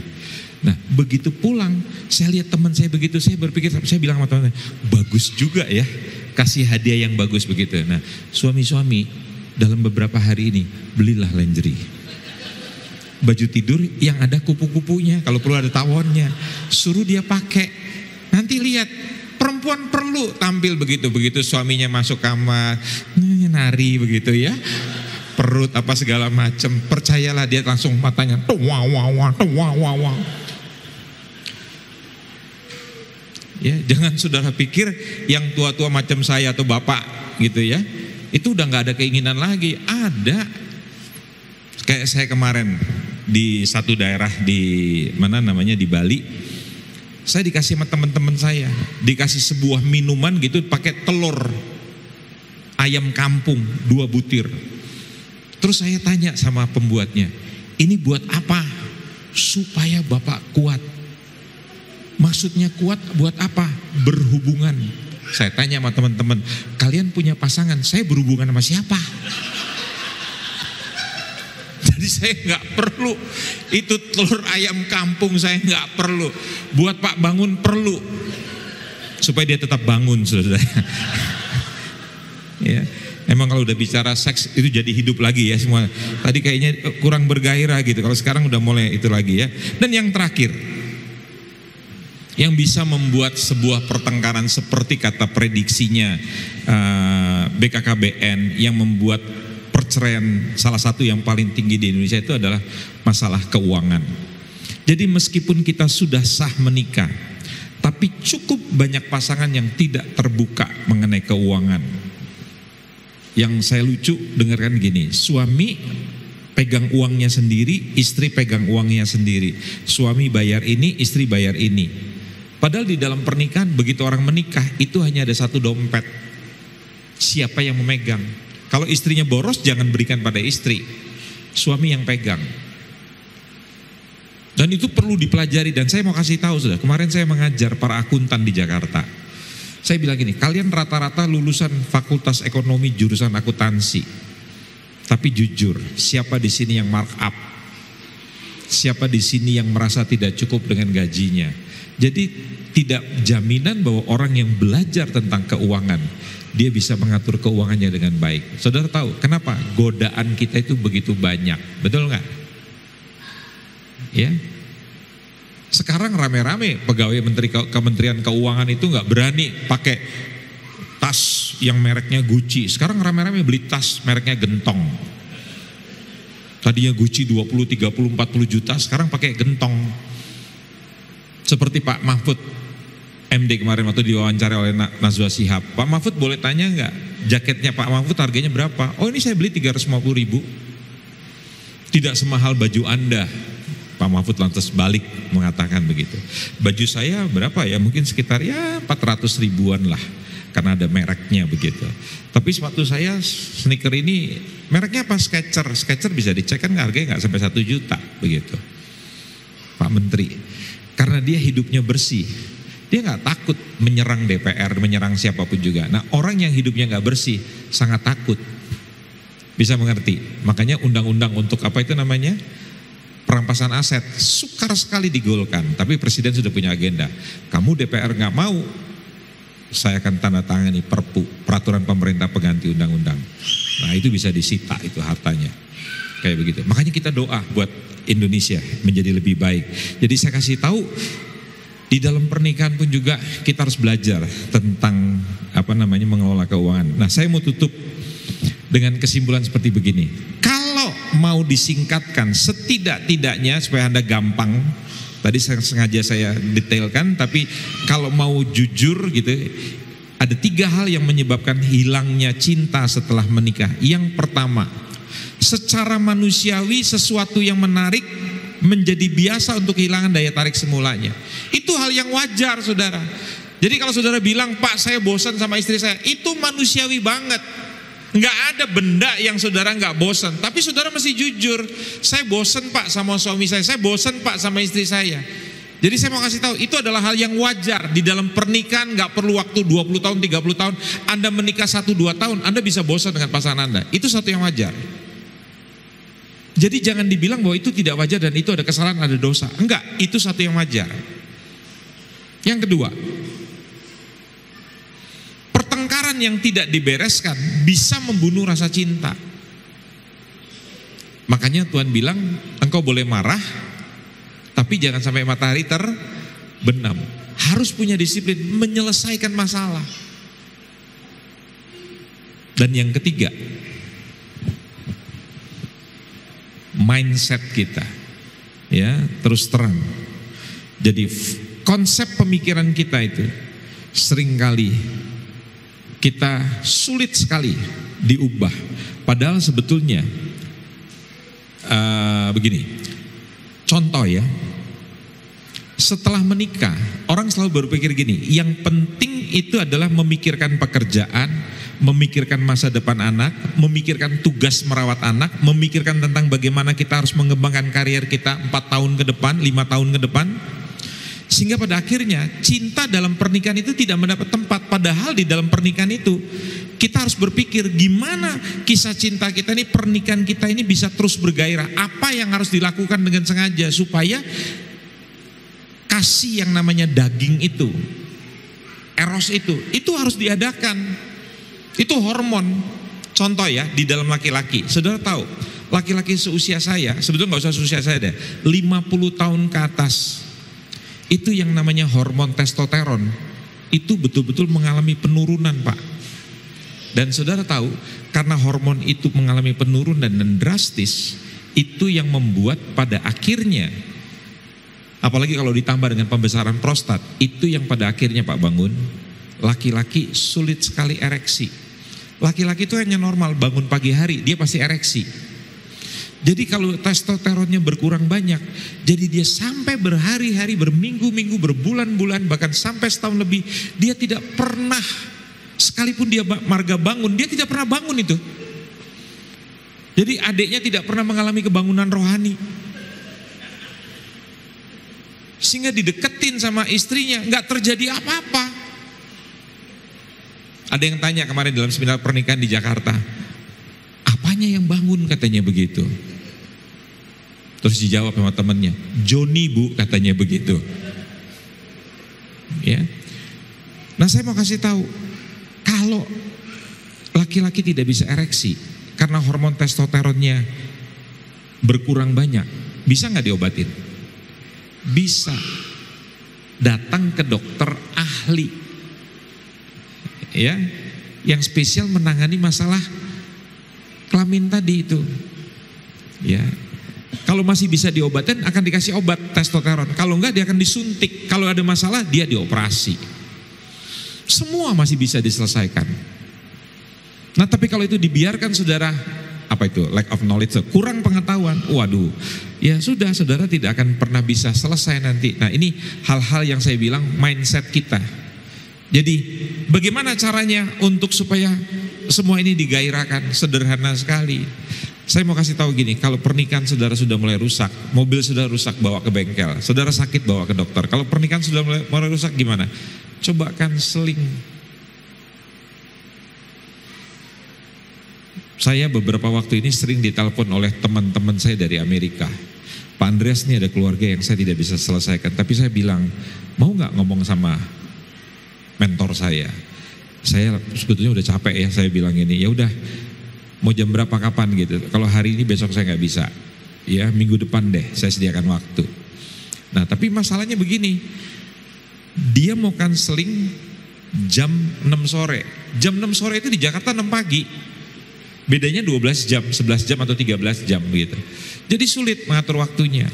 Nah, begitu pulang, saya lihat teman saya begitu, saya berpikir, saya bilang sama teman saya, bagus juga ya, kasih hadiah yang bagus begitu. Nah, suami-suami dalam beberapa hari ini belilah lingerie. Baju tidur yang ada kupu-kupunya, kalau perlu ada tawonnya, suruh dia pakai. Nanti lihat, perempuan perlu tampil begitu suaminya masuk kamar, nari begitu ya, perut apa segala macam. Percayalah, dia langsung matanya tuwa. Ya, jangan saudara pikir yang tua-tua macam saya atau bapak gitu ya, itu udah nggak ada keinginan lagi. Ada. Kayak saya kemarin di satu daerah di mana namanya di Bali, saya dikasih sama teman-teman saya, dikasih sebuah minuman gitu pakai telur ayam kampung 2 butir. Terus saya tanya sama pembuatnya, ini buat apa? Supaya bapak kuat. Maksudnya kuat buat apa? Berhubungan. Saya tanya sama teman-teman, kalian punya pasangan, saya berhubungan sama siapa? Jadi saya nggak perlu itu telur ayam kampung, saya nggak perlu. Buat Pak Bangun perlu, supaya dia tetap bangun, saudara. Ya, emang kalau udah bicara seks itu jadi hidup lagi ya semua. Tadi kayaknya kurang bergairah gitu. Kalau sekarang udah mulai itu lagi ya. Dan yang terakhir, yang bisa membuat sebuah pertengkaran seperti kata prediksinya BKKBN, yang membuat perceraian salah satu yang paling tinggi di Indonesia itu adalah masalah keuangan. Jadi meskipun kita sudah sah menikah, tapi cukup banyak pasangan yang tidak terbuka mengenai keuangan. Yang saya lucu dengarkan gini, suami pegang uangnya sendiri, istri pegang uangnya sendiri. Suami bayar ini, istri bayar ini. Padahal di dalam pernikahan, begitu orang menikah itu hanya ada satu dompet. Siapa yang memegang? Kalau istrinya boros, jangan berikan pada istri, suami yang pegang. Dan itu perlu dipelajari. Dan saya mau kasih tahu, sudah kemarin saya mengajar para akuntan di Jakarta. Saya bilang gini, kalian rata-rata lulusan fakultas ekonomi jurusan akuntansi. Tapi jujur, siapa di sini yang markup? Siapa di sini yang merasa tidak cukup dengan gajinya? Jadi tidak jaminan bahwa orang yang belajar tentang keuangan, dia bisa mengatur keuangannya dengan baik. Saudara tahu kenapa godaan kita itu begitu banyak, betul nggak? Ya, sekarang rame-rame pegawai Kementerian Keuangan itu nggak berani pakai tas yang mereknya Gucci. Sekarang rame-rame beli tas mereknya Gentong. Tadinya Gucci 20, 30, 40 juta, sekarang pakai Gentong. Seperti Pak Mahfud MD kemarin waktu diwawancara oleh Najwa Shihab. Pak Mahfud boleh tanya nggak, jaketnya Pak Mahfud harganya berapa? Oh, ini saya beli 350.000. Tidak semahal baju Anda. Pak Mahfud lantas balik mengatakan begitu. Baju saya berapa ya? Mungkin sekitar ya 400 ribuan lah, karena ada mereknya begitu. Tapi sepatu saya sneaker ini mereknya apa? Skechers bisa dicek kan harganya nggak sampai 1 juta begitu. Pak Menteri, karena dia hidupnya bersih, dia nggak takut menyerang DPR, menyerang siapapun juga. Nah, orang yang hidupnya nggak bersih sangat takut. Bisa mengerti? Makanya undang-undang untuk apa itu namanya? Perampasan aset sukar sekali digolkan, tapi presiden sudah punya agenda. Kamu DPR nggak mau, saya akan tanda tangani perpu, peraturan pemerintah pengganti undang-undang. Nah, itu bisa disita itu hartanya, kayak begitu. Makanya kita doa buat Indonesia menjadi lebih baik. Jadi saya kasih tahu, di dalam pernikahan pun juga kita harus belajar tentang apa namanya mengelola keuangan. Nah, saya mau tutup dengan kesimpulan seperti begini. Kalau mau disingkatkan setidak-tidaknya supaya Anda gampang, tadi sengaja saya detailkan, tapi kalau mau jujur gitu, ada 3 hal yang menyebabkan hilangnya cinta setelah menikah. Yang pertama, secara manusiawi sesuatu yang menarik menjadi biasa untuk kehilangan daya tarik semulanya. Itu hal yang wajar, saudara. Jadi kalau saudara bilang, Pak saya bosan sama istri saya, itu manusiawi banget. Nggak ada benda yang saudara nggak bosan, tapi saudara mesti jujur. Saya bosan Pak sama suami saya bosan Pak sama istri saya. Jadi saya mau kasih tahu, itu adalah hal yang wajar. Di dalam pernikahan nggak perlu waktu 20 tahun, 30 tahun. Anda menikah 1-2 tahun, Anda bisa bosan dengan pasangan Anda. Itu satu yang wajar. Jadi jangan dibilang bahwa itu tidak wajar dan itu ada kesalahan, ada dosa. Enggak, itu satu yang wajar. Yang kedua, pertengkaran yang tidak dibereskan bisa membunuh rasa cinta. Makanya Tuhan bilang, engkau boleh marah, tapi jangan sampai matahari terbenam. Harus punya disiplin menyelesaikan masalah. Dan yang ketiga, mindset kita, ya, terus terang. Jadi konsep pemikiran kita itu seringkali kita sulit sekali diubah. Padahal sebetulnya begini, contoh ya, setelah menikah orang selalu berpikir gini, yang penting itu adalah memikirkan pekerjaan, memikirkan masa depan anak, memikirkan tugas merawat anak, memikirkan tentang bagaimana kita harus mengembangkan karier kita 4 tahun ke depan, 5 tahun ke depan. Sehingga pada akhirnya cinta dalam pernikahan itu tidak mendapat tempat. Padahal di dalam pernikahan itu kita harus berpikir gimana kisah cinta kita ini, pernikahan kita ini bisa terus bergairah. Apa yang harus dilakukan dengan sengaja supaya kasih yang namanya daging itu, eros itu harus diadakan. Itu hormon. Contoh ya, di dalam laki-laki, saudara tahu, laki-laki seusia saya, sebetulnya nggak usah seusia saya deh, 50 tahun ke atas, itu yang namanya hormon testosteron, itu betul-betul mengalami penurunan, Pak. Dan saudara tahu, karena hormon itu mengalami penurunan dan drastis, itu yang membuat pada akhirnya, apalagi kalau ditambah dengan pembesaran prostat, itu yang pada akhirnya Pak Bangun, laki-laki sulit sekali ereksi. Laki-laki itu hanya normal bangun pagi hari dia pasti ereksi. Jadi kalau testosteronnya berkurang banyak, jadi dia sampai berhari-hari, berminggu-minggu, berbulan-bulan, bahkan sampai setahun lebih, dia tidak pernah, sekalipun dia marga bangun, dia tidak pernah bangun itu. Jadi adiknya tidak pernah mengalami kebangunan rohani. Sehingga dideketin sama istrinya, nggak terjadi apa-apa. Ada yang tanya kemarin dalam seminar pernikahan di Jakarta, apanya yang bangun, katanya begitu. Terus dijawab sama temannya, Joni Bu, katanya begitu. Ya. Nah saya mau kasih tahu, kalau laki-laki tidak bisa ereksi karena hormon testosteronnya berkurang banyak, bisa nggak diobatin? Bisa. Datang ke dokter ahli, ya, yang spesial menangani masalah kelamin tadi itu, ya. Kalau masih bisa diobatin akan dikasih obat testosteron. Kalau enggak dia akan disuntik. Kalau ada masalah dia dioperasi. Semua masih bisa diselesaikan. Nah tapi kalau itu dibiarkan saudara, apa itu? Lack of knowledge, kurang pengetahuan. Waduh, ya sudah, saudara tidak akan pernah bisa selesai nanti. Nah ini hal-hal yang saya bilang mindset kita. Jadi bagaimana caranya untuk supaya semua ini digairahkan? Sederhana sekali. Saya mau kasih tahu gini, kalau pernikahan saudara sudah mulai rusak, mobil sudah rusak bawa ke bengkel, saudara sakit bawa ke dokter. Kalau pernikahan sudah mulai rusak gimana? Coba seling. Saya beberapa waktu ini sering ditelepon oleh teman-teman saya dari Amerika. Pak Andreas, ini ada keluarga yang saya tidak bisa selesaikan, tapi saya bilang, mau nggak ngomong sama mentor saya? Saya sebetulnya udah capek ya, saya bilang ini, ya udah. Mau jam berapa kapan gitu. Kalau hari ini besok saya nggak bisa. Ya minggu depan deh saya sediakan waktu. Nah tapi masalahnya begini. Dia mau kanseling jam 6 sore. Jam 6 sore itu di Jakarta 6 pagi. Bedanya 12 jam, 11 jam atau 13 jam gitu. Jadi sulit mengatur waktunya.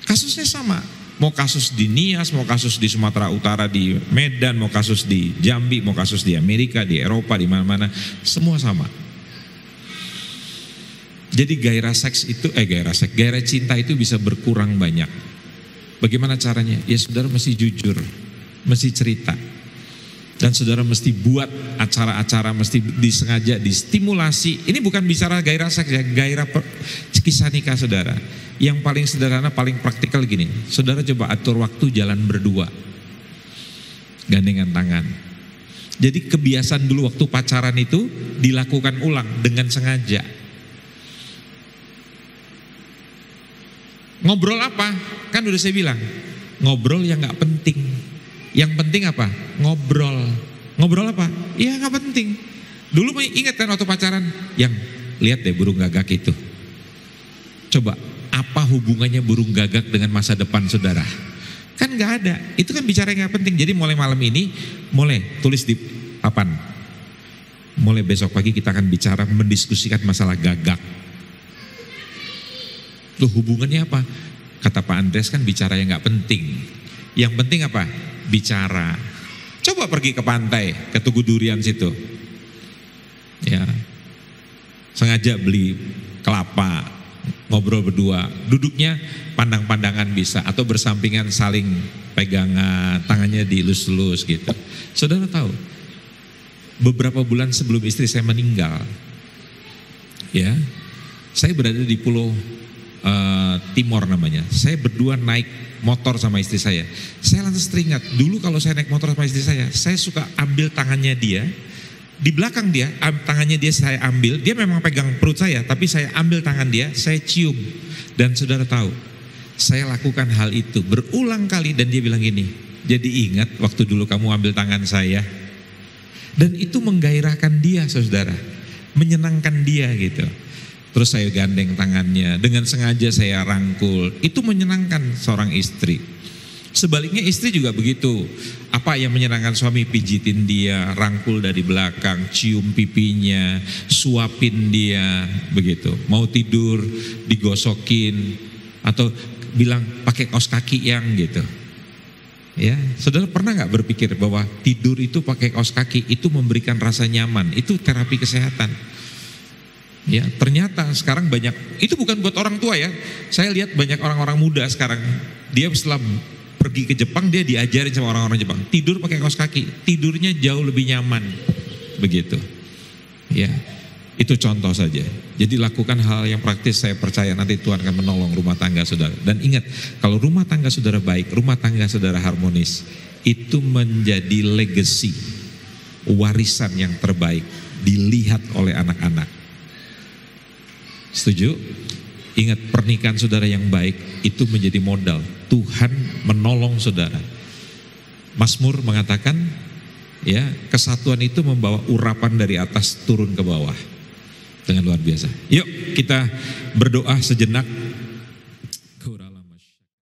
Kasusnya sama. Mau kasus di Nias, mau kasus di Sumatera Utara, di Medan, mau kasus di Jambi, mau kasus di Amerika, di Eropa, di mana-mana. Semua sama. Jadi gairah cinta itu bisa berkurang banyak. Bagaimana caranya? Ya saudara mesti jujur, mesti cerita. Dan saudara mesti buat acara-acara, mesti disengaja, distimulasi. Ini bukan bicara gairah seks ya, gairah kisah nikah saudara. Yang paling sederhana, paling praktikal gini. Saudara coba atur waktu jalan berdua. Gandengan tangan. Jadi kebiasaan dulu waktu pacaran itu dilakukan ulang dengan sengaja. Ngobrol apa? Kan udah saya bilang, ngobrol yang gak penting. Yang penting apa? Ngobrol. Ngobrol apa? Ya gak penting. Dulu ingat kan waktu pacaran, yang lihat deh burung gagak itu. Coba, apa hubungannya burung gagak dengan masa depan saudara? Kan gak ada. Itu kan bicara yang gak penting. Jadi mulai malam ini, mulai tulis di papan. Mulai besok pagi kita akan bicara, mendiskusikan masalah gagak. Loh hubungannya apa? Kata Pak Andres kan bicara yang gak penting. Yang penting apa? Bicara. Coba pergi ke pantai, ke Tugu Durian situ. Ya. Sengaja beli kelapa, ngobrol berdua. Duduknya pandang-pandangan bisa, atau bersampingan saling pegangan, tangannya dielus-elus gitu. Saudara tahu, beberapa bulan sebelum istri saya meninggal, ya, saya berada di Pulau Timor namanya. Saya berdua naik motor sama istri saya. Saya lantas teringat, dulu kalau saya naik motor sama istri saya suka ambil tangannya dia, di belakang dia, tangannya dia saya ambil, dia memang pegang perut saya, tapi saya ambil tangan dia, saya cium. Dan saudara tahu, saya lakukan hal itu berulang kali, dan dia bilang gini, jadi ingat waktu dulu kamu ambil tangan saya. Dan itu menggairahkan dia saudara, menyenangkan dia gitu. Terus saya gandeng tangannya, dengan sengaja saya rangkul. Itu menyenangkan seorang istri. Sebaliknya istri juga begitu. Apa yang menyenangkan suami? Pijitin dia, rangkul dari belakang, cium pipinya, suapin dia, begitu. Mau tidur, digosokin, atau bilang pakai kaos kaki yang gitu. Ya, saudara pernah nggak berpikir bahwa tidur itu pakai kaos kaki itu memberikan rasa nyaman? Itu terapi kesehatan. Ya, ternyata sekarang banyak, itu bukan buat orang tua ya. Saya lihat banyak orang-orang muda sekarang, dia setelah pergi ke Jepang, dia diajarin sama orang-orang Jepang, tidur pakai kaos kaki, tidurnya jauh lebih nyaman. Begitu. Ya, itu contoh saja. Jadi lakukan hal yang praktis, saya percaya nanti Tuhan akan menolong rumah tangga saudara. Dan ingat, kalau rumah tangga saudara baik, rumah tangga saudara harmonis, itu menjadi legacy, warisan yang terbaik, dilihat oleh anak-anak. Setuju? Ingat, pernikahan saudara yang baik itu menjadi modal. Tuhan menolong saudara. Mazmur mengatakan, ya, kesatuan itu membawa urapan dari atas turun ke bawah. Dengan luar biasa. Yuk kita berdoa sejenak.